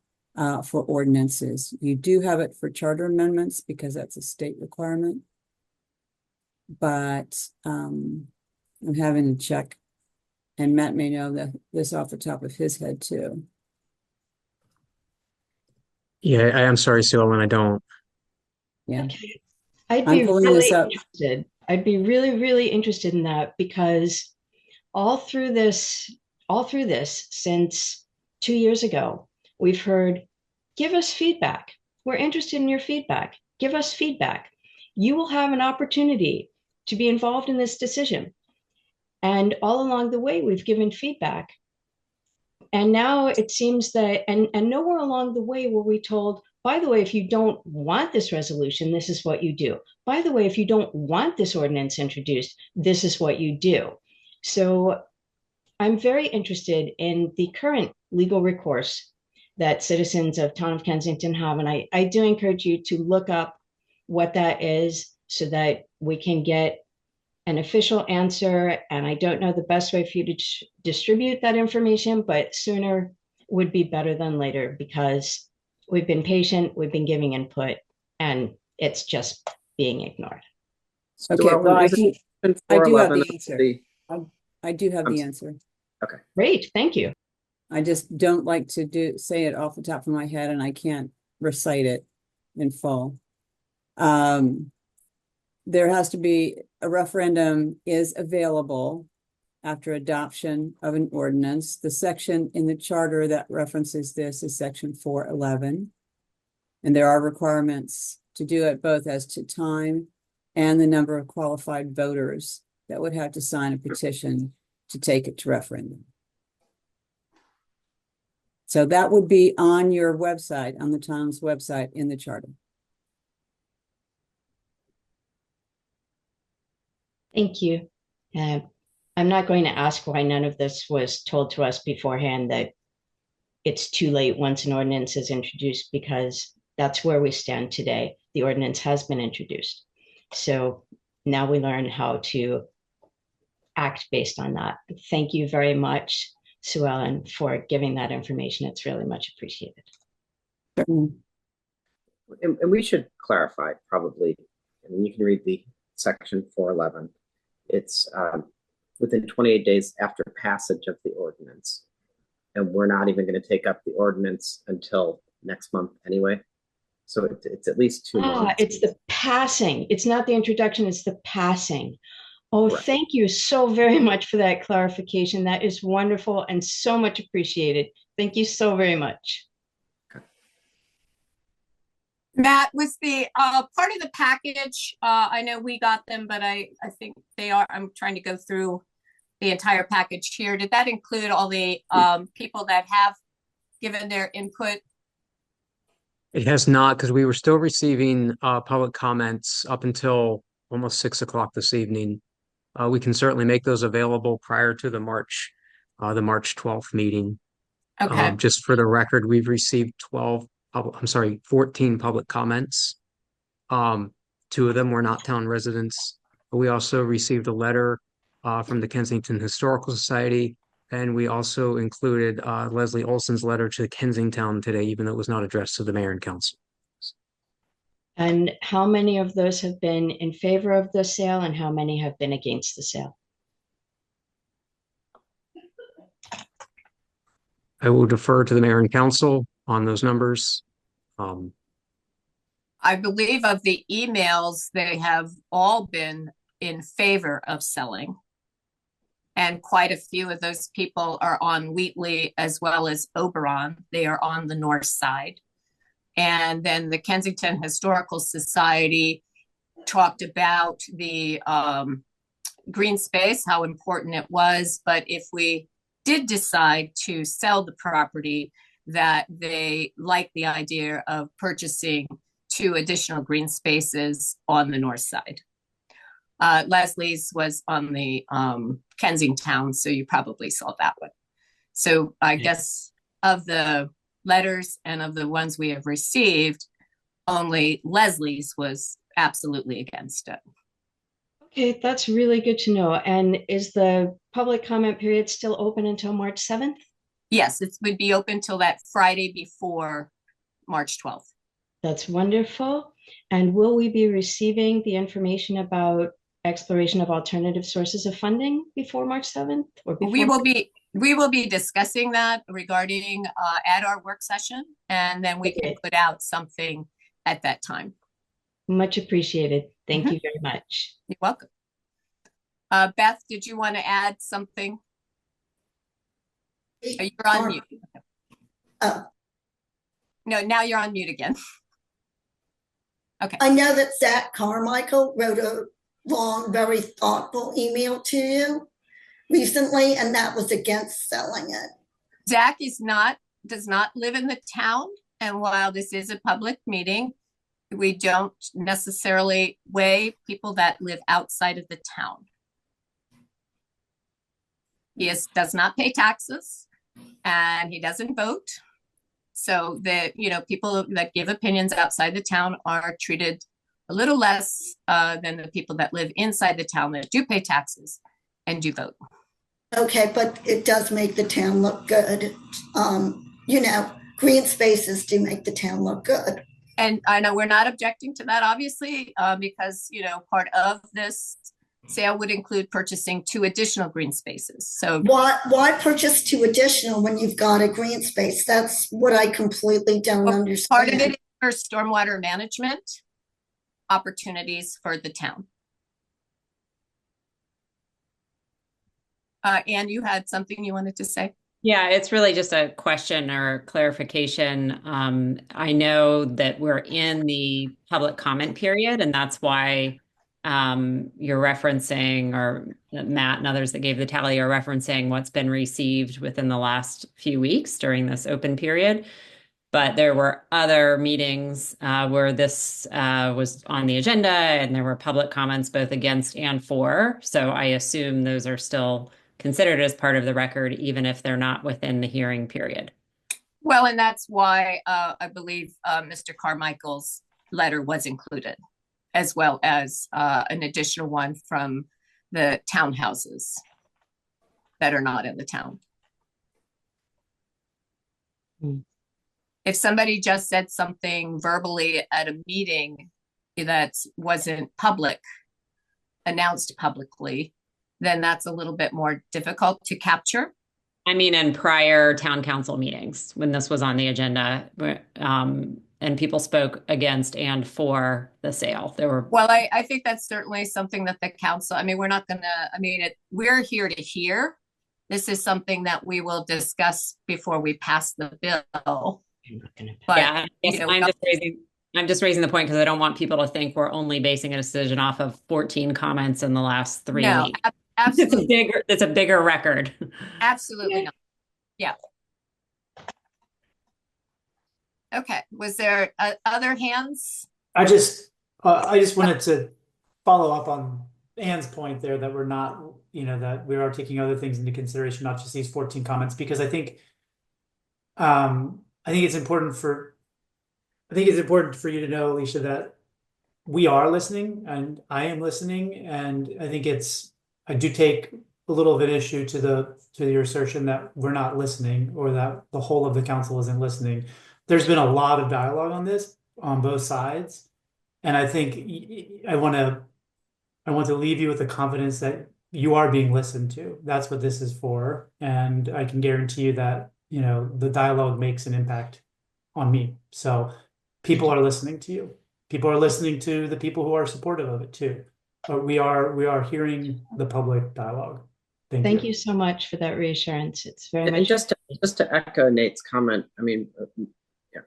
for ordinances. You do have it for charter amendments because that's a state requirement. But I'm having to check, and Matt may know this off the top of his head too. Yeah, I'm sorry, Sue Ellen, I don't. Yeah. Okay. I'd I'm be pulling really this up. interested. I'd be really, really interested in that because all through this, since 2 years ago, we've heard, give us feedback. We're interested in your feedback. Give us feedback. You will have an opportunity to be involved in this decision. And all along the way, we've given feedback. And now it seems that, and nowhere along the way were we told, by the way, if you don't want this resolution, this is what you do. By the way, if you don't want this ordinance introduced, this is what you do. So I'm very interested in the current legal recourse that citizens of Town of Kensington have. And I do encourage you to look up what that is so that we can get an official answer. And I don't know the best way for you to distribute that information, but sooner would be better than later because we've been patient, we've been giving input, and it's just being ignored. Okay, Well, well, I is it do have 411 the answer. I do have the answer. Okay. Great, thank you. I just don't like to say it off the top of my head, and I can't recite it in full. There has to be a referendum is available after adoption of an ordinance. The section in the charter that references this is section 411. And there are requirements to do it both as to time and the number of qualified voters that would have to sign a petition to take it to referendum. So that would be on your website, on the town's website in the charter. Thank you. I'm not going to ask why none of this was told to us beforehand, that it's too late once an ordinance is introduced, because that's where we stand today. The ordinance has been introduced. So now we learn how to act based on that. Thank you very much, Sue Ellen, for giving that information. It's really much appreciated. And we should clarify probably, I mean, you can read the section 411. It's within 28 days after passage of the ordinance. And we're not even going to take up the ordinance until next month anyway. So it's at least 2 months. It's the passing. It's not the introduction, it's the passing. Oh, right. Thank you so very much for that clarification. That is wonderful and so much appreciated. Thank you so very much. Matt, was the part of the package, I know we got them, but I think they are, I'm trying to go through the entire package here. Did that include all the people that have given their input? It has not, because we were still receiving public comments up until almost 6 o'clock this evening. We can certainly make those available prior to the March 12th meeting. Okay. Just for the record, we've received 14 public comments. 2 of them were not town residents. We also received a letter from the Kensington Historical Society, and we also included Leslie Olson's letter to Kensington today, even though it was not addressed to the mayor and council. And how many of those have been in favor of the sale and how many have been against the sale? I will defer to the mayor and council on those numbers. I believe of the emails, they have all been in favor of selling. And quite a few of those people are on Wheatley as well as Oberon. They are on the north side. And then the Kensington Historical Society talked about the green space, how important it was. But if we did decide to sell the property, that they like the idea of purchasing 2 additional green spaces on the north side. Leslie's was on the Kensington, so you probably saw that one. So I guess of the letters and of the ones we have received, only Leslie's was absolutely against it. Okay, that's really good to know. And is the public comment period still open until March 7th? Yes, it would be open till that Friday before March 12th. That's wonderful. And will we be receiving the information about exploration of alternative sources of funding before March 7th? Or before? We will be discussing that regarding at our work session, and then we can put out something at that time. Much appreciated. Thank you very much. You're welcome. Beth, did you want to add something? Oh, you're on mute. Oh. No, now you're on mute again. Okay. I know that Zach Carmichael wrote a long, very thoughtful email to you recently, and that was against selling it. Zach does not live in the town, and while this is a public meeting, we don't necessarily weigh people that live outside of the town. He does not pay taxes, and he doesn't vote. So that, people that give opinions outside the town are treated a little less than the people that live inside the town that do pay taxes and do vote. Okay, but it does make the town look good. Green spaces do make the town look good. And I know we're not objecting to that, obviously, because, part of this sale would include purchasing 2 additional green spaces. So why purchase 2 additional when you've got a green space? That's what I completely don't understand. Part of it is for stormwater management opportunities for the town. Anne, you had something you wanted to say? Yeah, it's really just a question or clarification. I know that we're in the public comment period, and that's why you're referencing, or Matt and others that gave the tally are referencing what's been received within the last few weeks during this open period. But there were other meetings where this was on the agenda, and there were public comments both against and for. So I assume those are still considered as part of the record, even if they're not within the hearing period. Well, and that's why I believe Mr. Carmichael's letter was included, as well as an additional one from the townhouses that are not in the town. If somebody just said something verbally at a meeting that wasn't announced publicly, then that's a little bit more difficult to capture. I mean, in prior town council meetings, when this was on the agenda, and people spoke against and for the sale, there were. Well, I think that's certainly something that the council, we're not gonna, we're here to hear. This is something that we will discuss before we pass the bill. But, yeah, I'm just raising the point because I don't want people to think we're only basing a decision off of 14 comments in the last 3 weeks. Absolutely. It's a bigger record. Absolutely not. Yeah. Okay. Was there other hands? I just wanted to follow up on Anne's point there that we're not, that we are taking other things into consideration, not just these 14 comments, because I think it's important for you to know, Alicia, that we are listening and I am listening, and I do take a little of an issue to your assertion that we're not listening, or that the whole of the council isn't listening. There's been a lot of dialogue on this on both sides, and I think I want to leave you with the confidence that you are being listened to. That's what this is for, and I can guarantee you that the dialogue makes an impact on me. So people are listening to you. People are listening to the people who are supportive of it too. We are hearing the public dialogue. Thank you so much for that reassurance. It's very much. Just to echo Nate's comment,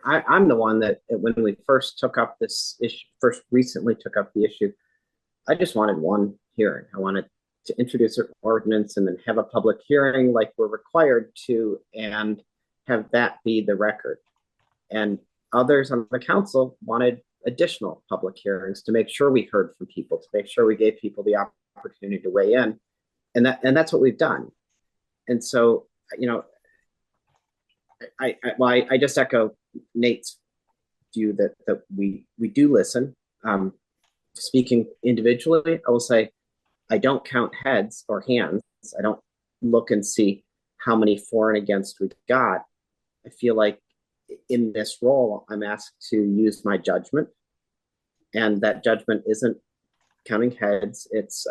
I'm the one that when we first took up this issue, recently took up the issue, I just wanted one hearing. I wanted to introduce an ordinance and then have a public hearing like we're required to, and have that be the record. And others on the council wanted additional public hearings to make sure we heard from people, to make sure we gave people the opportunity to weigh in, and that's what we've done. And so, I just echo Nate's view that we do listen. Speaking individually, I will say I don't count heads or hands. I don't look and see how many for and against we've got. I feel like in this role, I'm asked to use my judgment, and that judgment isn't counting heads. It's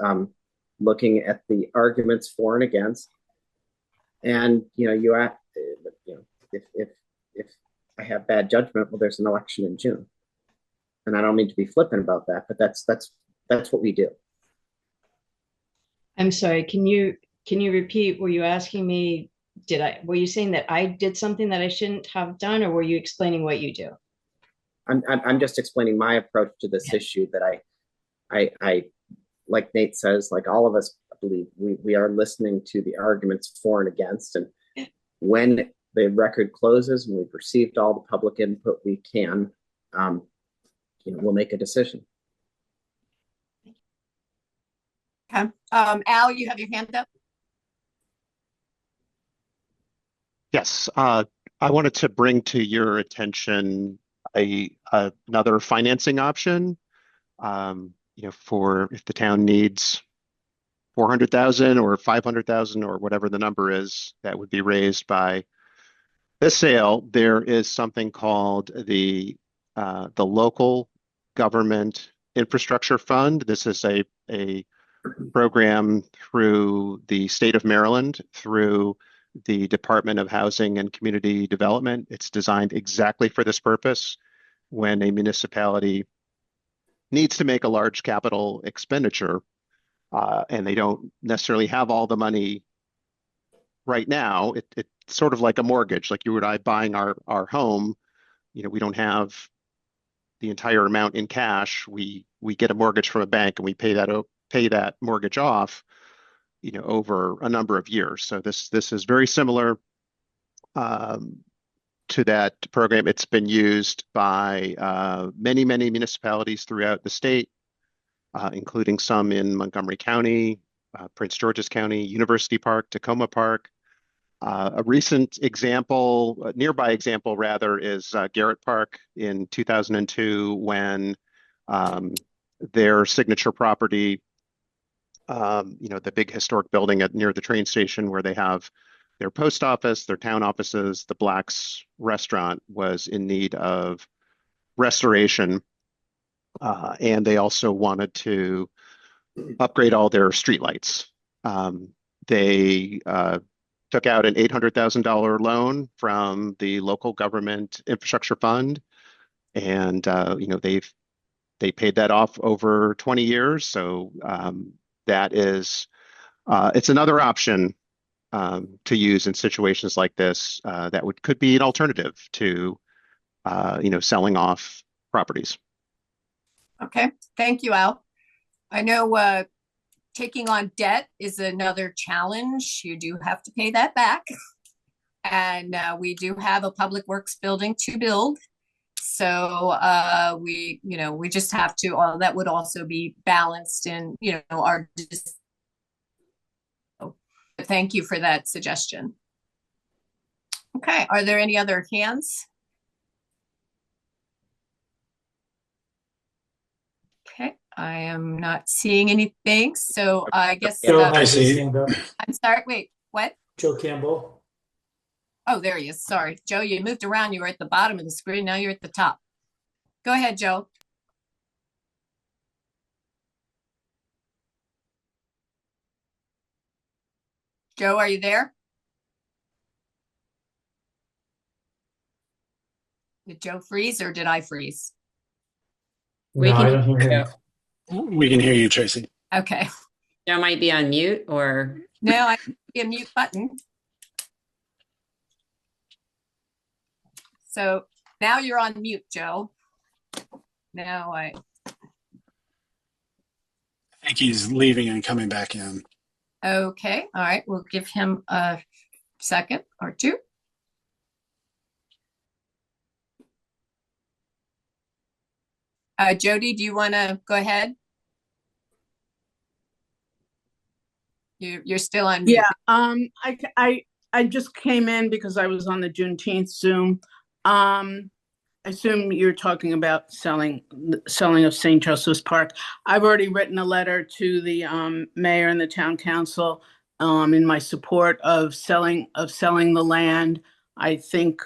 looking at the arguments for and against, And if I have bad judgment, well, there's an election in June, and I don't mean to be flippant about that, but that's what we do. I'm sorry, can you repeat? Were you asking me, were you saying that I did something that I shouldn't have done, or were you explaining what you do? I'm just explaining my approach to this issue, that I like Nate says, like all of us, I believe we are listening to the arguments for and against, and when the record closes and we've received all the public input we can, we'll make a decision. Okay. Al, you have your hand up? Yes, I wanted to bring to your attention another financing option. For if the town needs 400,000 or 500,000 or whatever the number is that would be raised by this sale, there is something called the Local Government Infrastructure Fund. This is a program through the state of Maryland, through the Department of Housing and Community Development. It's designed exactly for this purpose. When a municipality needs to make a large capital expenditure, and they don't necessarily have all the money right now, it's sort of like a mortgage, like you and I buying our home. We don't have the entire amount in cash. We get a mortgage from a bank, and we pay that mortgage off, over a number of years. So this is very similar to that program. It's been used by many municipalities throughout the state, including some in Montgomery County, Prince George's County, University Park, Tacoma Park. A recent example, a nearby example rather, is Garrett Park in 2002, when their signature property, the big historic building near the train station where they have their post office, their town offices, the Black's restaurant, was in need of restoration. And they also wanted to upgrade all their streetlights. They took out an $800,000 loan from the Local Government Infrastructure Fund, and they paid that off over 20 years. So that is it's another option to use in situations like this that could be an alternative to selling off properties. Okay, thank you, Al. I know taking on debt is another challenge. You do have to pay that back. And we do have a public works building to build. So we just have to, that would also be balanced in, our, thank you for that suggestion. Okay, are there any other hands? Okay, I am not seeing anything, so I guess. I see. I'm sorry, wait, what? Joe Campbell. Oh, there he is. Sorry, Joe, you moved around. You were at the bottom of the screen. Now you're at the top. Go ahead, Joe. Joe, are you there? Did Joe freeze or did I freeze? We I can don't hear him. We can hear you, Tracy. Okay. Joe might be on mute, or No, I see a mute button. So now you're on mute, Joe. Now I think he's leaving and coming back in. Okay. All right. We'll give him a second or two. Jody, do you want to go ahead? You're still on mute. Yeah. I just came in because I was on the Juneteenth Zoom. I assume you're talking about selling of St. Joseph's Park. I've already written a letter to the mayor and the town council in my support of selling the land. I think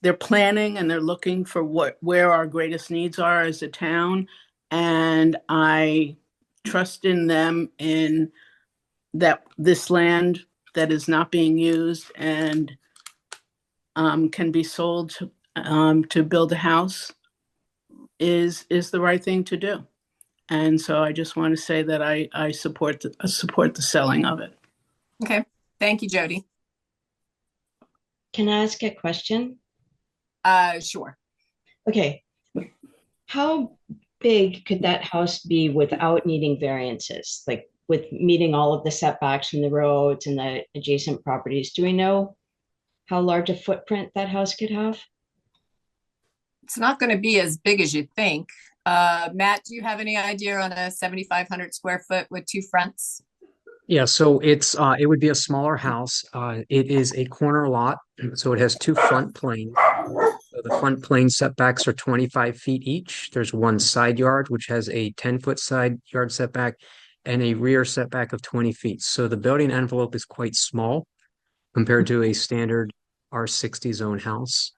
they're planning and they're looking for where our greatest needs are as a town, and I trust in them in that this land that is not being used and can be sold to build a house is the right thing to do. And so I just want to say that I support the selling of it. Okay, thank you, Jody. Can I ask a question? Sure. Okay. How big could that house be without needing variances? Like with meeting all of the setbacks from the roads and the adjacent properties? Do we know how large a footprint that house could have? It's not going to be as big as you think. Matt, do you have any idea on a 7,500 square foot with 2 fronts? Yeah, so it would be a smaller house. It is a corner lot, so it has 2 front planes. So the front plane setbacks are 25 feet each. There's 1 side yard, which has a 10-foot side yard setback and a rear setback of 20 feet. So the building envelope is quite small compared to a standard R60 zone house.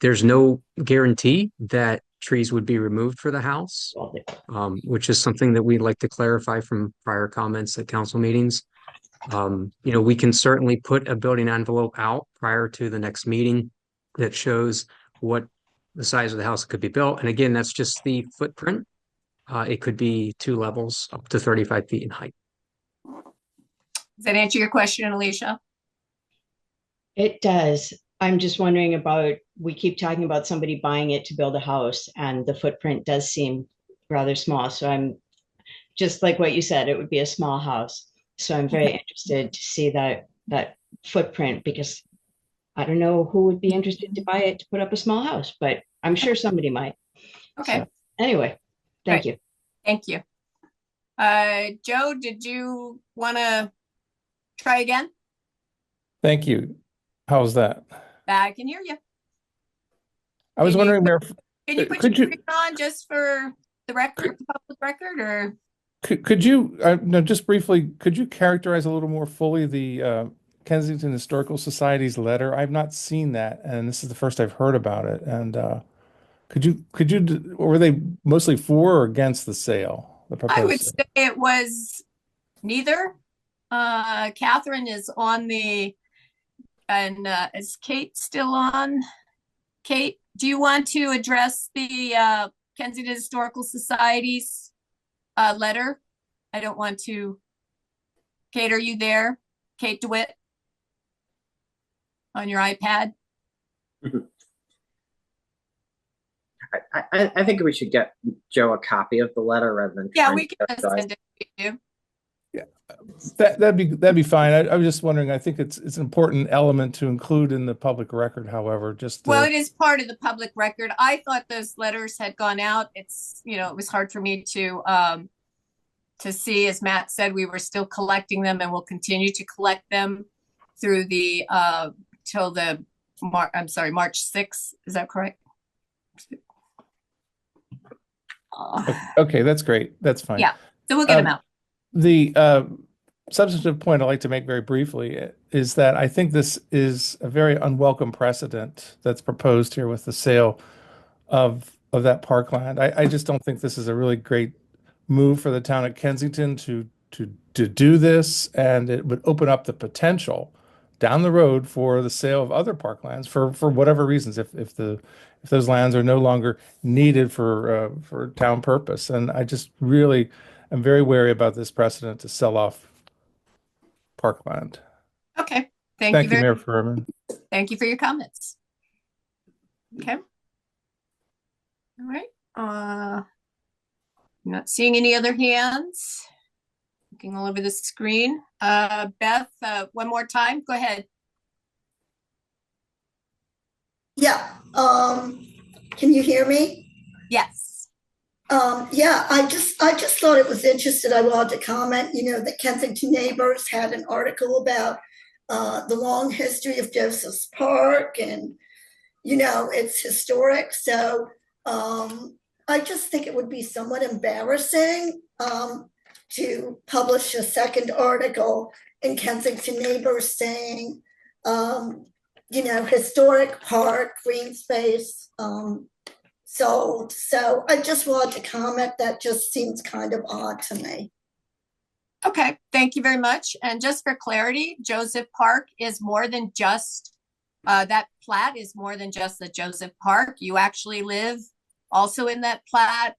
There's no guarantee that trees would be removed for the house, which is something that we'd like to clarify from prior comments at council meetings. We can certainly put a building envelope out prior to the next meeting that shows what the size of the house could be built. And again, that's just the footprint. It could be 2 levels up to 35 feet in height. Does that answer your question, Alicia? It does. I'm just wondering about, we keep talking about somebody buying it to build a house, and the footprint does seem rather small. So I'm just like what you said, it would be a small house. So I'm very interested to see that footprint, because I don't know who would be interested to buy it to put up a small house, but I'm sure somebody might. Okay. So, anyway, thank you. Thank you. Joe, did you want to try again? Thank you. How's that? I can hear you. I was wondering, Mayor, Can you put could your you screen on just for the record, the public record, or? could you no, just briefly, could you characterize a little more fully the Kensington Historical Society's letter? I've not seen that, and this is the first I've heard about it. And were they mostly for or against the sale? The proposed I would sale? say it was neither. Catherine is on the, and is Kate still on? Kate, do you want to address the Kensington Historical Society's letter? I don't want to. Kate, are you there? Kate DeWitt on your iPad? I think we should get Joe a copy of the letter rather than Yeah, trying we to can characterize. send it to you. Yeah, that'd be fine. I was just wondering. I think it's an important element to include in the public record. However, Well, it is part of the public record. I thought those letters had gone out. It's, it was hard for me to see. As Matt said, we were still collecting them, and we'll continue to collect them through the till the March 6th. Is that correct? Okay, that's great. That's fine. Yeah, so we'll get them out. The substantive point I'd like to make very briefly is that I think this is a very unwelcome precedent that's proposed here with the sale of that parkland. I just don't think this is a really great move for the town of Kensington to do this, and it would open up the potential down the road for the sale of other parklands for whatever reasons, if those lands are no longer needed for town purpose. And I just really am very wary about this precedent to sell off parkland. Okay, Thank you, Mayor Furman. Thank you for your comments. Okay. All right. I'm not seeing any other hands. Looking all over the screen. Beth, one more time. Go ahead. Yeah. Can you hear me? Yes. Yeah, I just thought it was interesting. I wanted to comment, that Kensington Neighbors had an article about the long history of Joseph's Park, and, it's historic. So I just think it would be somewhat embarrassing to publish a second article in Kensington Neighbors saying, historic park, green space, sold. So I just wanted to comment. That just seems kind of odd to me. Okay, thank you very much. And just for clarity, Joseph Park is more than just, that plat is more than just the Joseph Park. You actually live also in that plat.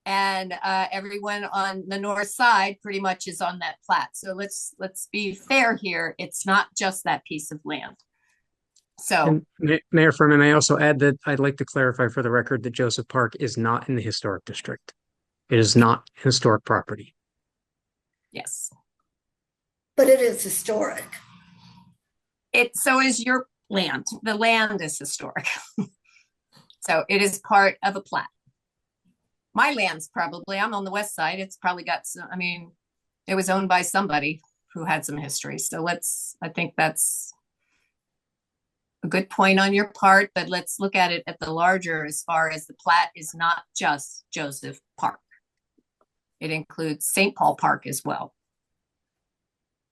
And everyone on the north side pretty much is on that plat. So let's be fair here. It's not just that piece of land. So, And Mayor Furman, may I also add that I'd like to clarify for the record that Joseph Park is not in the historic district. It is not historic property. yes. But it is historic. So is your land. The land is historic. So it is part of a plat. My land's probably, I'm on the west side. It's probably got some, I mean, it was owned by somebody who had some history. So I think that's a good point on your part, but let's look at it at the larger as far as the plat is not just Joseph Park. It includes St. Paul Park as well.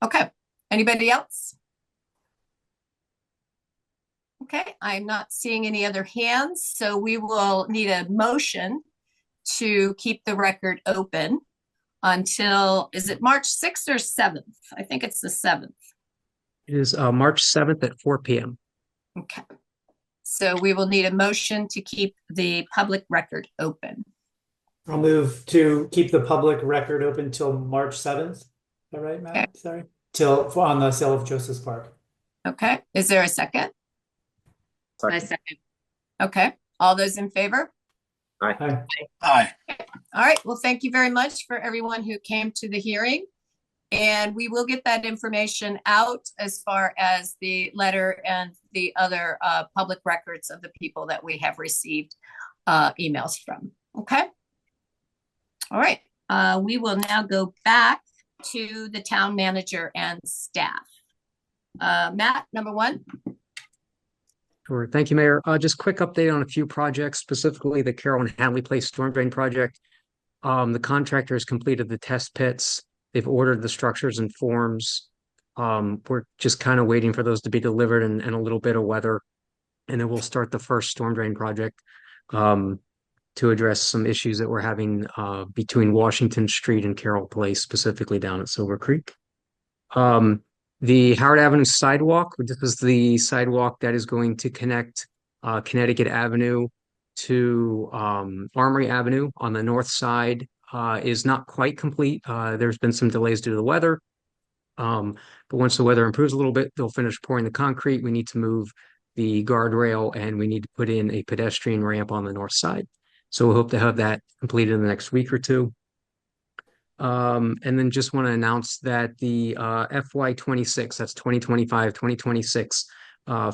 Okay, anybody else? Okay, I'm not seeing any other hands, so we will need a motion to keep the record open until, is it March 6th or 7th? I think it's the 7th. It is March 7th at 4 p.m. Okay. So we will need a motion to keep the public record open. I'll move to keep the public record open till March 7th. Is that right, Matt? Okay. Sorry. On the sale of Joseph's Park. Okay. Is there a second? I second. Okay. All those in favor? Hi. Aye. All right. Well, thank you very much for everyone who came to the hearing. And we will get that information out as far as the letter and the other public records of the people that we have received emails from. Okay. All right. We will now go back to the town manager and staff. Matt, number one. Sure. Thank you, Mayor. Just quick update on a few projects, specifically the Carroll and Hadley Place storm drain project. The contractor has completed the test pits. They've ordered the structures and forms. We're just kind of waiting for those to be delivered and a little bit of weather. And then we'll start the first storm drain project to address some issues that we're having between Washington Street and Carroll Place, specifically down at Silver Creek. The Howard Avenue sidewalk, this is the sidewalk that is going to connect Connecticut Avenue to Armory Avenue on the north side, is not quite complete. There's been some delays due to the weather. But once the weather improves a little bit, they'll finish pouring the concrete. We need to move the guardrail and we need to put in a pedestrian ramp on the north side. So we hope to have that completed in the next week or two. And then just want to announce that the FY26, that's 2025, 2026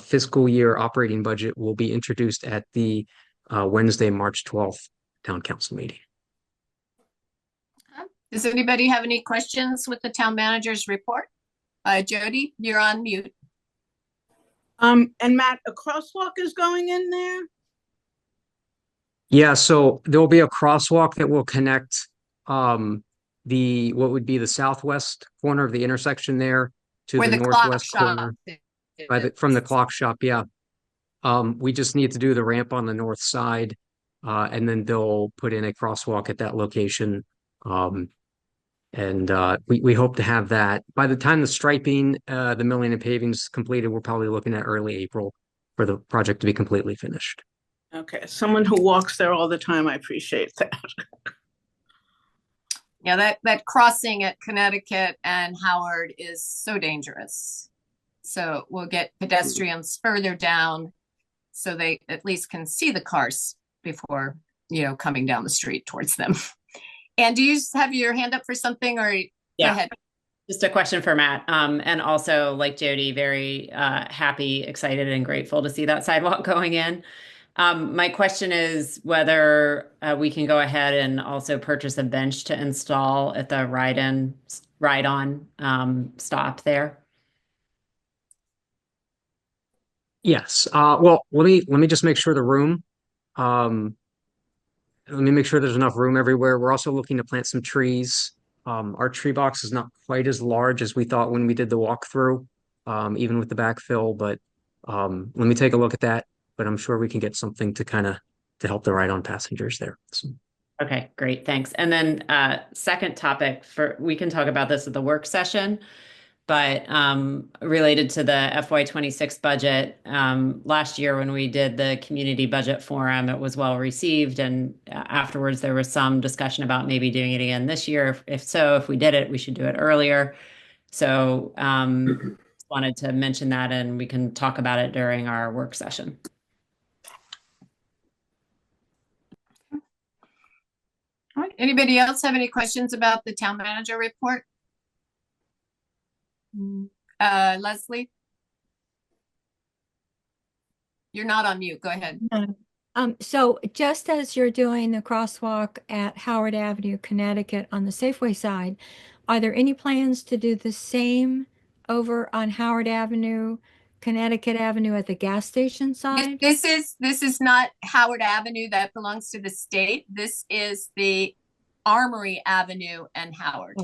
fiscal year operating budget will be introduced at the Wednesday, March 12th town council meeting. Does anybody have any questions with the town manager's report? Jody, you're on mute. And Matt, a crosswalk is going in there? Yeah, so there'll be a crosswalk that will connect what would be the southwest corner of the intersection there to Where the the clock northwest corner shop from the clock shop. Yeah. We just need to do the ramp on the north side, and then they'll put in a crosswalk at that location. We hope to have that by the time the striping, the milling and paving is completed. We're probably looking at early April for the project to be completely finished. Okay, someone who walks there all the time, I appreciate that. Yeah, that crossing at Connecticut and Howard is so dangerous. So we'll get pedestrians further down so they at least can see the cars before, coming down the street towards them. And do you have your hand up for something or Yeah. Go ahead? Just a question for Matt. And also, like Jody, very happy, excited, and grateful to see that sidewalk going in. My question is whether we can go ahead and also purchase a bench to install at the ride-on stop there. Yes. Well, let me just make sure the room. Let me make sure there's enough room everywhere. We're also looking to plant some trees. Our tree box is not quite as large as we thought when we did the walkthrough, even with the backfill. But let me take a look at that. But I'm sure we can get something to help the ride-on passengers there. So. Okay, great, thanks. And then second topic we can talk about this at the work session, but related to the FY26 budget, last year when we did the community budget forum, it was well received. And afterwards, there was some discussion about maybe doing it again this year. If so, if we did it, we should do it earlier. So wanted to mention that, and we can talk about it during our work session. All right. Anybody else have any questions about the town manager report? Leslie? You're not on mute. Go ahead. So just as you're doing the crosswalk at Howard Avenue, Connecticut on the Safeway side, are there any plans to do the same over on Howard Avenue, Connecticut Avenue at the gas station side? This is not Howard Avenue that belongs to the state. This is the Armory Avenue and Howard.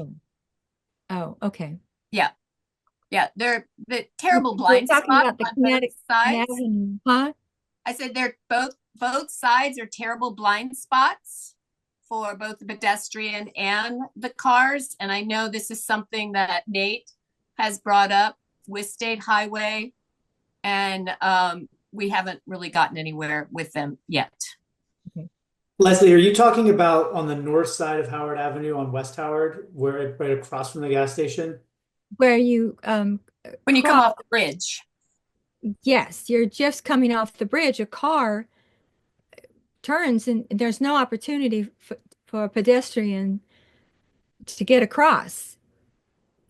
Oh, okay. Yeah, they're the terrible We're blind talking spot about the on both Connecticut sides. Avenue, huh? I said they're both sides are terrible blind spots for both the pedestrian and the cars. And I know this is something that Nate has brought up with State Highway, and we haven't really gotten anywhere with them yet. Leslie, are you talking about on the north side of Howard Avenue on West Howard, where right across from the gas station? Where you When you come off the bridge. Yes, you're just coming off the bridge. A car turns and there's no opportunity for a pedestrian to get across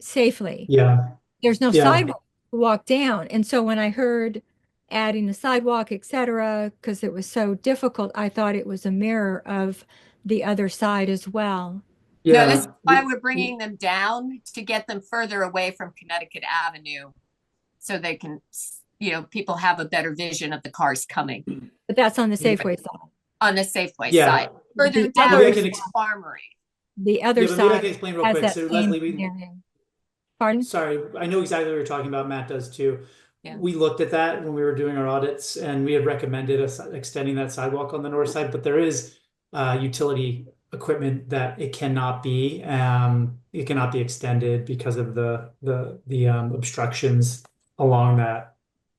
safely. Yeah. There's no Yeah. sidewalk to walk down. And so when I heard adding a sidewalk, etc., because it was so difficult, I thought it was a mirror of the other side as well. No, Yeah. that's why we're bringing them down to get them further away from Connecticut Avenue so they can, people have a better vision of the cars coming. But that's on the Safeway side. On the Safeway Yeah. side. Further The down other is Armory. The other Yeah, but maybe I side can explain real has quick. that So same Leslie, Pardon? sorry, I know exactly what you're talking about. Matt does too. Yeah. We looked at that when we were doing our audits, and we had recommended extending that sidewalk on the north side, but there is utility equipment that it cannot be extended because of the obstructions along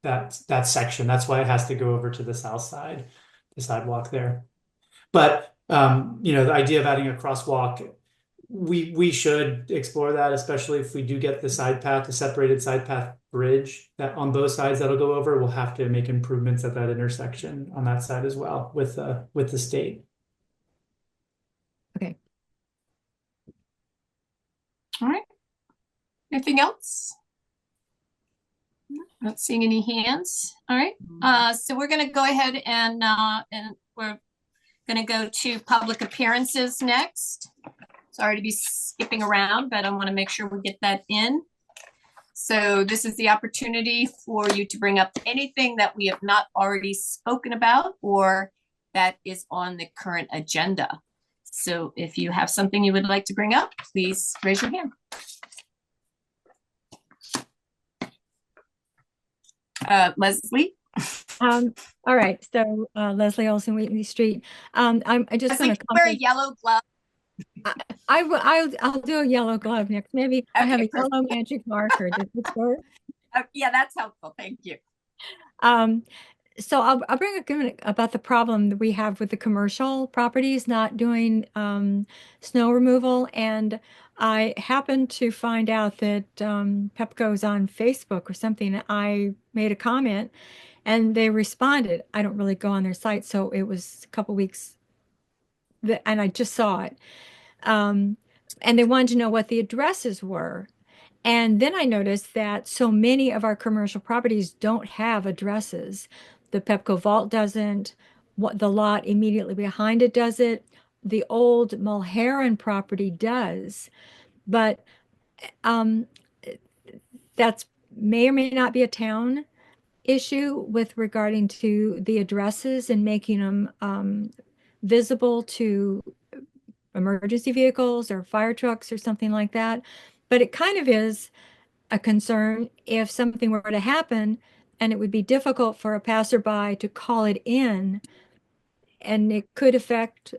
that section. That's why it has to go over to the south side, the sidewalk there. But the idea of adding a crosswalk, we should explore that, especially if we do get the separated side path bridge that on both sides that'll go over. We'll have to make improvements at that intersection on that side as well with the state. Okay. All right. Anything else? Not seeing any hands. All right. So we're going to go ahead and we're going to go to public appearances next. Sorry to be skipping around, but I want to make sure we get that in. So this is the opportunity for you to bring up anything that we have not already spoken about or that is on the current agenda. So if you have something you would like to bring up, please raise your hand. Leslie? All right. So Leslie Olson, Wheatley Street. I just want to wear a yellow glove. I'll do a yellow glove next. Maybe Okay, I have a yellow magic marker. Does this work? Yeah, that's helpful. Thank you. So I'll bring up about the problem that we have with the commercial properties not doing snow removal. And I happened to find out that Pepco's on Facebook or something. I made a comment and they responded. I don't really go on their site, so it was a couple weeks and I just saw it. And they wanted to know what the addresses were. And then I noticed that so many of our commercial properties don't have addresses. The Pepco Vault doesn't. The lot immediately behind it does it. The old Mulherron property does. But that's may or may not be a town issue with regarding to the addresses and making them visible to emergency vehicles or fire trucks or something like that. But it kind of is a concern if something were to happen and it would be difficult for a passerby to call it in, and it could affect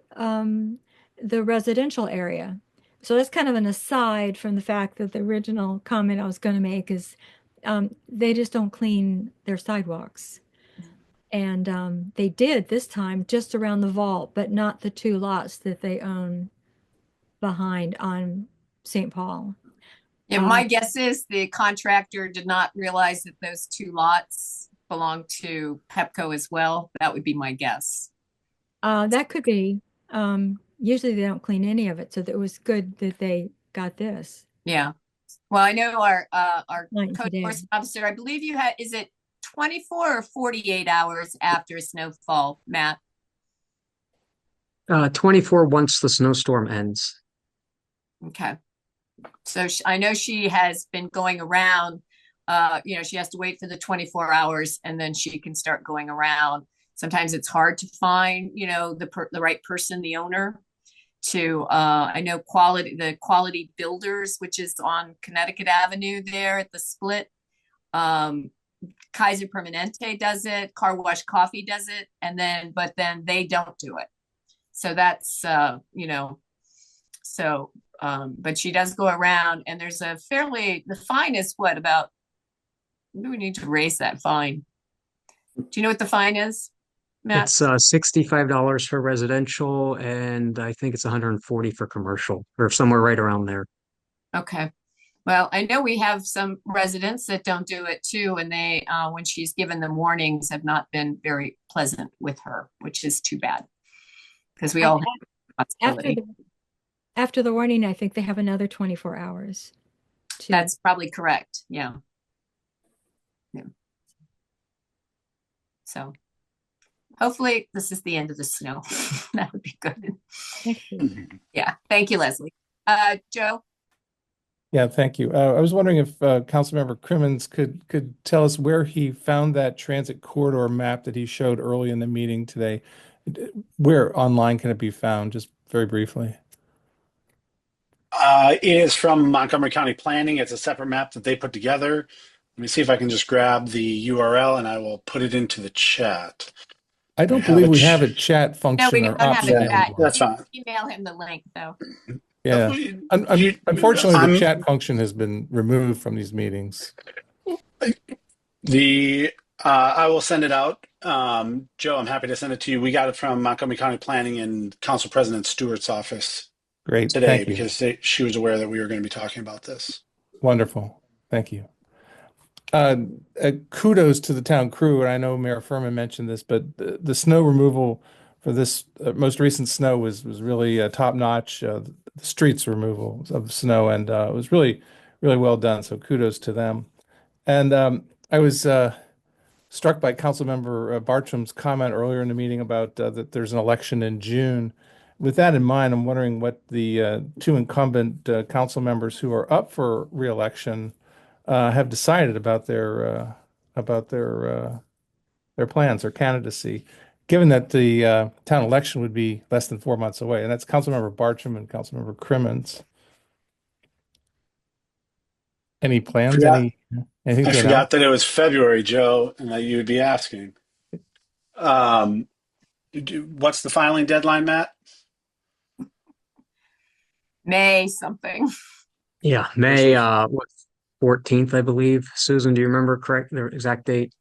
the residential area. So that's kind of an aside from the fact that the original comment I was going to make is they just don't clean their sidewalks. And they did this time just around the vault, but not the two lots that they own behind on St. Paul. Yeah, my guess is the contractor did not realize that those two lots belong to Pepco as well. That would be my guess. That could be. Usually they don't clean any of it, so it was good that they got this. Yeah. Well, I know our Like code today. enforcement officer, I believe you had, is it 24 or 48 hours after snowfall, Matt? 24 once the snowstorm ends. Okay. So I know she has been going around, she has to wait for the 24 hours and then she can start going around. Sometimes it's hard to find, the right person, the owner to, I know the Quality Builders, which is on Connecticut Avenue there at the split. Kaiser Permanente does it, Car Wash Coffee does it, but then they don't do it. So that's, but she does go around and there's the fine is what about, do we need to raise that fine? Do you know what the fine is, Matt? It's $65 for residential, and I think it's 140 for commercial, or somewhere right around there. Okay. Well, I know we have some residents that don't do it too, and they, when she's given them warnings, have not been very pleasant with her, which is too bad. Because we all have responsibility. After the warning, I think they have another 24 hours. That's probably correct. Yeah. So hopefully this is the end of the snow. That would be good. Yeah. Thank you, Leslie. Joe? Yeah, thank you. I was wondering if Councilmember Crimmins could tell us where he found that transit corridor map that he showed early in the meeting today. Where online can it be found? Just very briefly. It is from Montgomery County Planning. It's a separate map that they put together. Let me see if I can just grab the URL and I will put it into the chat. I don't believe we have a chat function. No, we don't have a chat. That's fine. Email him the link, though. Yeah. Unfortunately, the chat function has been removed from these meetings. I will send it out. Joe, I'm happy to send it to you. We got it from Montgomery County Planning and Council President Stewart's office. Great. Today, because she was aware that we were going to be talking about this. Wonderful. Thank you. Kudos to the town crew, and I know Mayor Furman mentioned this, but the snow removal for this most recent snow was really top notch. The streets removal of snow, and it was really well done. So kudos to them. And I was struck by Councilmember Bartram's comment earlier in the meeting about that there's an election in June. With that in mind, I'm wondering what the two incumbent council members who are up for re-election have decided about their plans, their candidacy, given that the town election would be less than 4 months away, and that's Councilmember Bartram and Councilmember Crimmins. Any plans? Anything I to forgot that it was February, Joe, and that you would be asking. What's the filing deadline, Matt? May something. Yeah, May 14th, I believe. Susan, do you remember the exact date?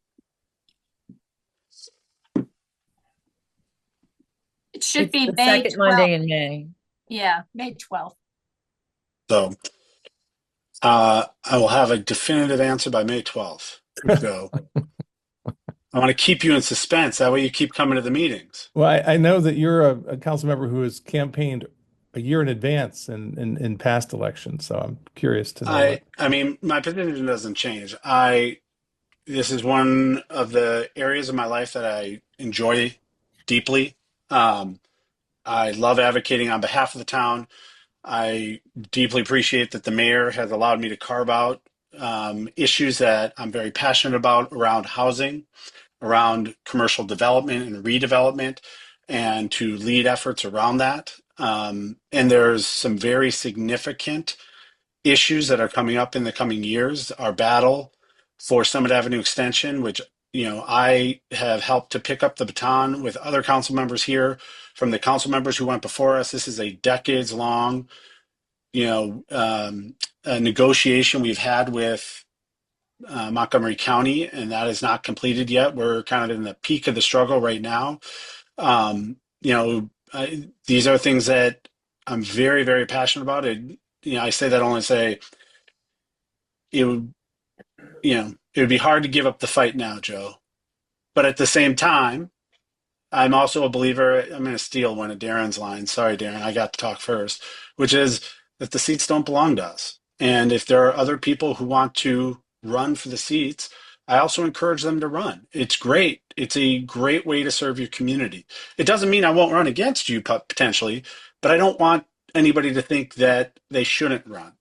It should be the May second 12th. Monday in May. Yeah, May 12th. So I will have a definitive answer by May 12th. So I want to keep you in suspense. That way you keep coming to the meetings. Well, I know that you're a council member who has campaigned a year in advance in past elections, so I'm curious to know. I mean, my position doesn't change. This is one of the areas of my life that I enjoy deeply. I love advocating on behalf of the town. I deeply appreciate that the mayor has allowed me to carve out issues that I'm very passionate about around housing, around commercial development and redevelopment, and to lead efforts around that. And there's some very significant issues that are coming up in the coming years. Our battle for Summit Avenue Extension, which I have helped to pick up the baton with other council members here from the council members who went before us. This is a decades long, a negotiation we've had with Montgomery County, and that is not completed yet. We're kind of in the peak of the struggle right now. These are things that I'm very, very passionate about. I say that only to say it would be hard to give up the fight now, Joe. But at the same time, I'm also a believer. I'm going to steal one of Darren's lines. Sorry, Darren, I got to talk first, which is that the seats don't belong to us. And if there are other people who want to run for the seats, I also encourage them to run. It's great. It's a great way to serve your community. It doesn't mean I won't run against you potentially, but I don't want anybody to think that they shouldn't run.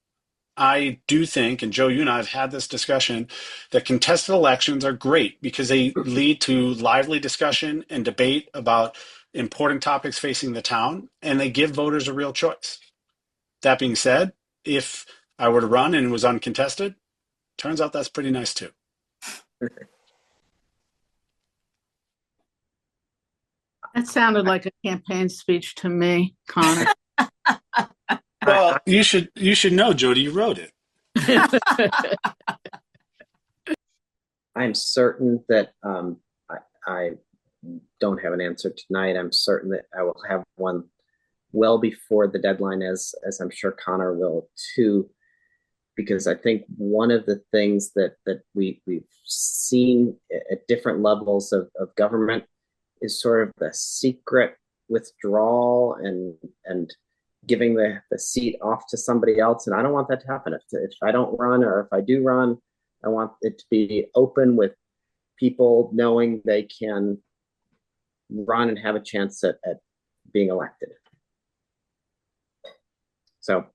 I do think, and Joe, you and I have had this discussion, that contested elections are great because they lead to lively discussion and debate about important topics facing the town, and they give voters a real choice. That being said, if I were to run and it was uncontested, turns out that's pretty nice too. That sounded like a campaign speech to me, Connor. Well, you should know, Jody, you wrote it. I'm certain that I don't have an answer tonight. I'm certain that I will have one well before the deadline, as I'm sure Connor will too, because I think one of the things that we've seen at different levels of government is sort of the secret withdrawal and giving the seat off to somebody else. And I don't want that to happen. If I don't run, or if I do run, I want it to be open with people knowing they can run and have a chance at being elected. So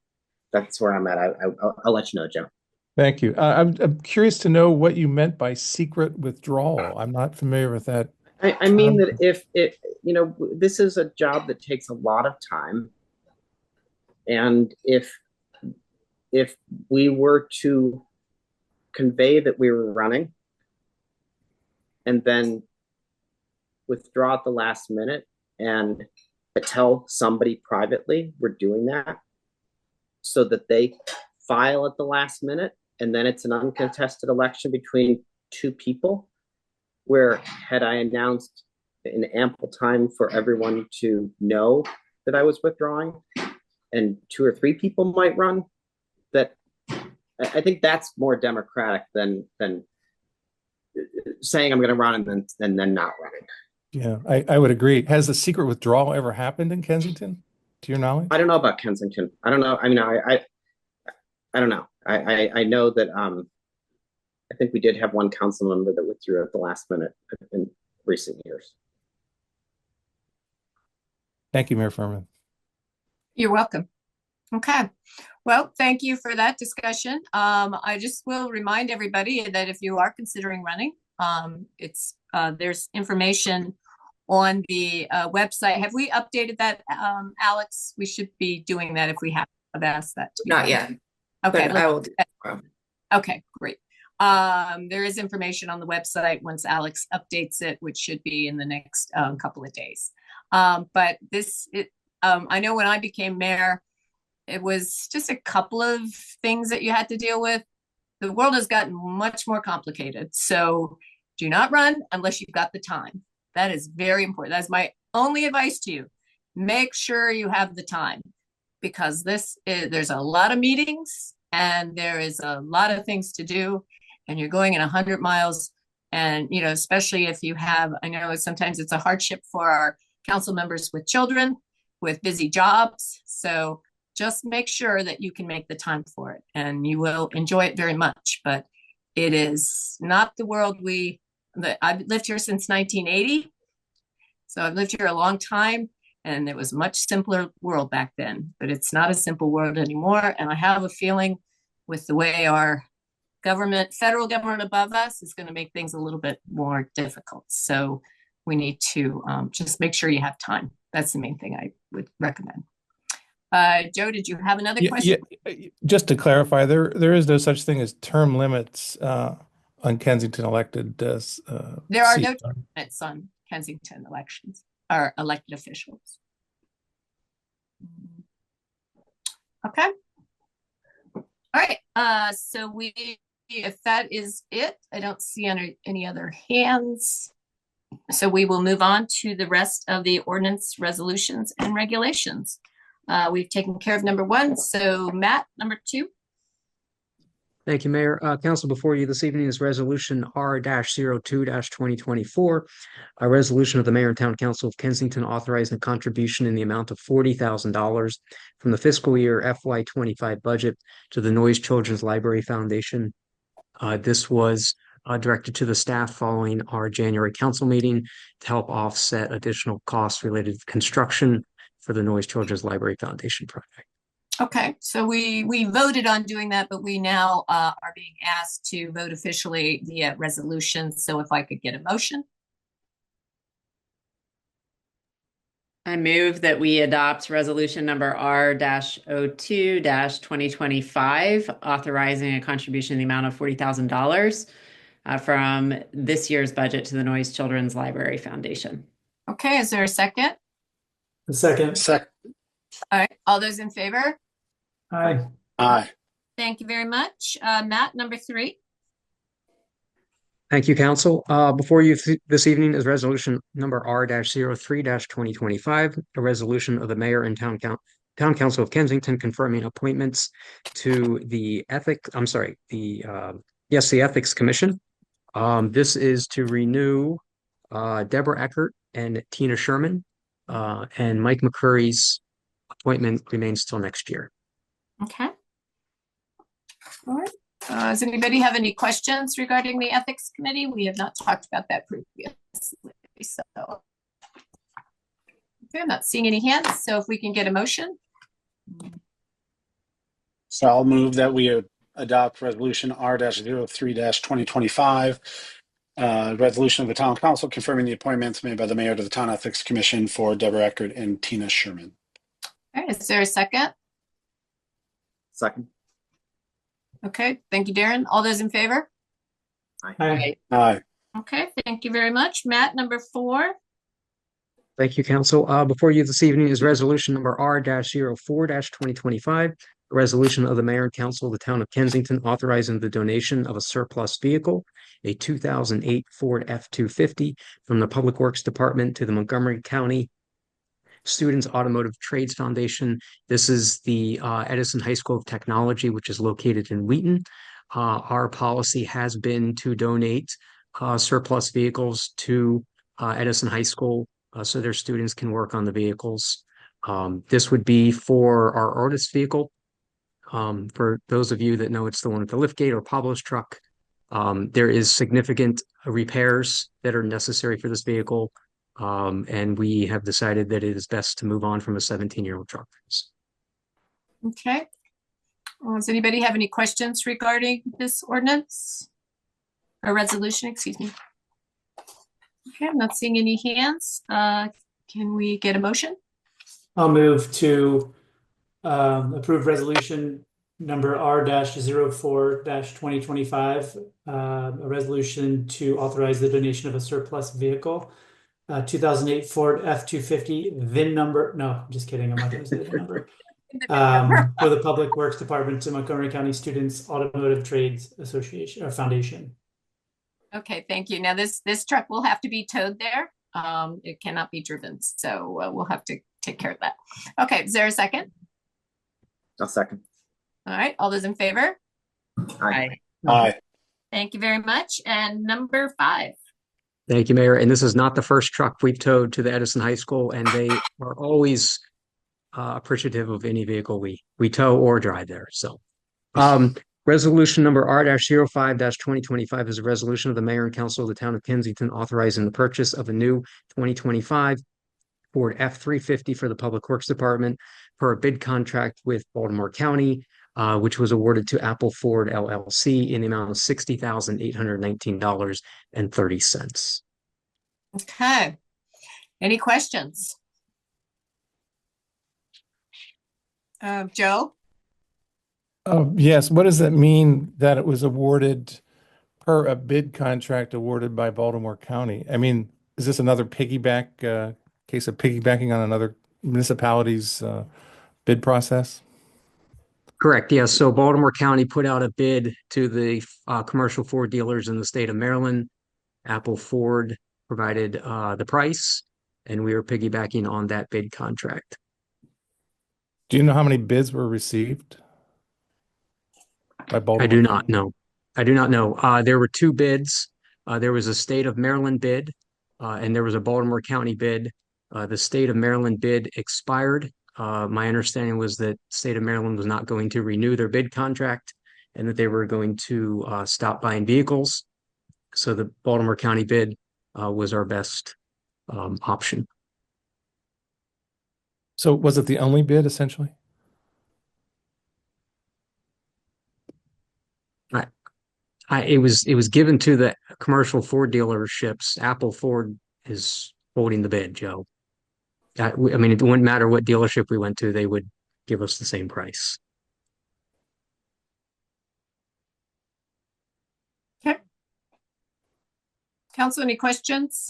that's where I'm at. I'll let you know, Joe. Thank you. I'm curious to know what you meant by secret withdrawal. I'm not familiar with that. I mean that if this is a job that takes a lot of time, and if we were to convey that we were running and then withdraw at the last minute and tell somebody privately we're doing that so that they file at the last minute, and then it's an uncontested election between two people, where had I announced in ample time for everyone to know that I was withdrawing, and 2 or 3 people might run, that I think that's more democratic than saying I'm going to run and then not running. Yeah, I would agree. Has the secret withdrawal ever happened in Kensington, to your knowledge? I don't know about Kensington. I don't know. I mean, I don't know. I know that I think we did have one council member that withdrew at the last minute in recent years. Thank you, Mayor Furman. You're welcome. Okay. Well, thank you for that discussion. I just will remind everybody that if you are considering running, there's information on the website. Have we updated that, Alex? We should be doing that if we have asked that. Not yet. Okay. I will do that. Okay, great. There is information on the website once Alex updates it, which should be in the next couple of days. But I know when I became mayor, it was just a couple of things that you had to deal with. The world has gotten much more complicated. So do not run unless you've got the time. That is very important. That's my only advice to you. Make sure you have the time, because there's a lot of meetings and there is a lot of things to do, and you're going in 100 miles. And, especially if you have, I know sometimes it's a hardship for our council members with children, with busy jobs. So just make sure that you can make the time for it, and you will enjoy it very much. But it is not the world I've lived here since 1980. So I've lived here a long time, and it was a much simpler world back then, but it's not a simple world anymore. And I have a feeling with the way our federal government above us is going to make things a little bit more difficult. So we need to just make sure you have time. That's the main thing I would recommend. Joe, did you have another question? Yeah, just to clarify, there is no such thing as term limits on on Kensington elected There are no seats. terminates on Kensington elections or elected officials. Okay. All right. So if that is it, I don't see any other hands. So we will move on to the rest of the ordinance, resolutions, and regulations. We've taken care of number 1. So Matt, number 2. Thank you, Mayor. Council, before you this evening is Resolution R-02-2024, a resolution of the Mayor and Town Council of Kensington authorizing a contribution in the amount of $40,000 from the fiscal year FY25 budget to the Noyes Children's Library Foundation. This was directed to the staff following our January council meeting to help offset additional costs related to construction for the Noyes Children's Library Foundation project. Okay, so we voted on doing that, but we now are being asked to vote officially via resolution. So if I could get a motion. I move that we adopt resolution number R-02-2025, authorizing a contribution in the amount of $40,000 from this year's budget to the Noyes Children's Library Foundation. Okay, is there a second? A second. All right, all those in favor? Aye. Aye. Thank you very much. Matt, number 3. Thank you, Council. Before you this evening is resolution number R-03-2025, a resolution of the Mayor and Town Council of Kensington confirming appointments to the Ethics Commission. This is to renew Deborah Eckert and Tina Sherman, and Mike McCurry's appointment remains till next year. Okay. All right. Does anybody have any questions regarding the Ethics Committee? We have not talked about that previously. So, okay, I'm not seeing any hands. So if we can get a motion. So I'll move that we adopt resolution R-03-2025, resolution of the Town Council confirming the appointments made by the Mayor to the Town Ethics Commission for Deborah Eckert and Tina Sherman. All right, is there a second? Second. Okay, thank you, Darren. All those in favor? Aye. Aye. Okay, thank you very much. Matt, number 4. Thank you, Council. Before you this evening is resolution number R-04-2025, a resolution of the Mayor and Council of the Town of Kensington authorizing the donation of a surplus vehicle, a 2008 Ford F-250 from the Public Works Department to the Montgomery County Students Automotive Trades Foundation. This is the Edison High School of Technology, which is located in Wheaton. Our policy has been to donate surplus vehicles to Edison High School so their students can work on the vehicles. This would be for our artist vehicle. For those of you that know, it's the one with the liftgate or Pablo's truck. There is significant repairs that are necessary for this vehicle. And we have decided that it is best to move on from a 17-year-old truck. Okay. Does anybody have any questions regarding this ordinance or resolution? Excuse me. Okay, I'm not seeing any hands. Can we get a motion? I'll move to approve resolution number R-04-2025, a resolution to authorize the donation of a surplus vehicle. 2008 Ford F-250 VIN number. No, I'm just kidding. I'm not going to say the VIN number. For the Public Works Department to Montgomery County Students Automotive Trades Association or Foundation. Okay, thank you. Now this truck will have to be towed there. It cannot be driven, so we'll have to take care of that. Okay, is there a second? I'll second. All right, all those in favor? Aye. Aye. Thank you very much. And number 5. Thank you, Mayor. And this is not the first truck we've towed to the Edison High School, and they are always appreciative of any vehicle we tow or drive there. So, resolution number R-05-2025 is a resolution of the Mayor and Council of the Town of Kensington authorizing the purchase of a new 2025 Ford F-350 for the Public Works Department for a bid contract with Baltimore County, which was awarded to Apple Ford LLC in the amount of $60,819.30. Okay. Any questions? Joe? Yes. What does that mean that it was awarded per a bid contract awarded by Baltimore County. I mean, is this another case of piggybacking on another municipality's bid process? Correct. Yes. So Baltimore County put out a bid to the commercial Ford dealers in the state of Maryland. Apple Ford provided the price, and we are piggybacking on that bid contract. Do you know how many bids were received by Baltimore? I do not know. I do not know. There were two bids. There was a state of Maryland bid, and there was a Baltimore County bid. The state of Maryland bid expired. My understanding was that state of Maryland was not going to renew their bid contract and that they were going to stop buying vehicles. So the Baltimore County bid was our best option. So was it the only bid essentially? It was given to the commercial Ford dealerships. Apple Ford is holding the bid, Joe. I mean, it wouldn't matter what dealership we went to, they would give us the same price. Okay. Council, any questions?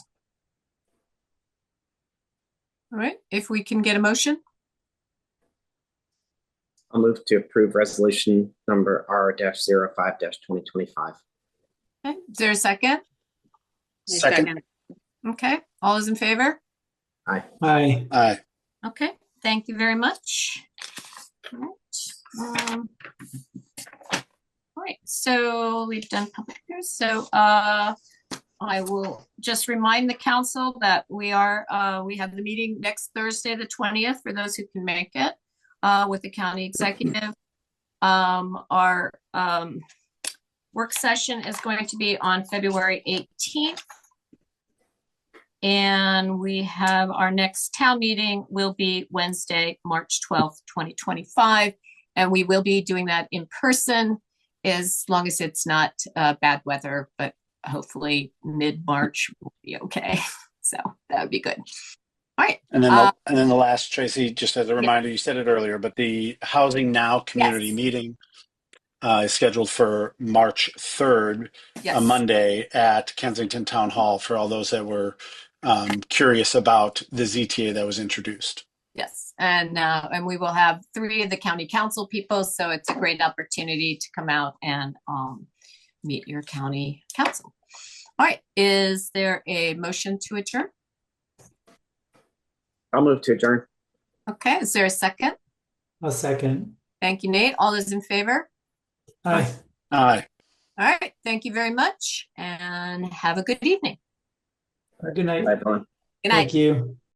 All right, if we can get a motion. I'll move to approve resolution number R-05-2025. Okay, is there a second? Second. Okay, all those in favor? Aye. Aye. Aye. Okay, thank you very much. All right, so we've done public here. So I will just remind the council that we have the meeting next Thursday, the 20th, for those who can make it, with the county executive. Our work session is going to be on February 18th. And we have our next town meeting will be Wednesday, March 12th, 2025. And we will be doing that in person as long as it's not bad weather, but hopefully mid-March will be okay. So that would be good. All right. And then the last, Tracy, just as a reminder, you said it earlier, but the Housing Now community meeting is scheduled for March 3rd, a Monday at Kensington Town Hall, for all those that were curious about the ZTA that was introduced. Yes, and we will have 3 of the county council people, so it's a great opportunity to come out and meet your county council. All right, is there a motion to adjourn? I'll move to adjourn. Okay, is there a second? A second. Thank you, Nate. All those in favor? Aye. Aye. All right, thank you very much, and have a good evening. Good night. Bye, everyone. Good night. Thank you.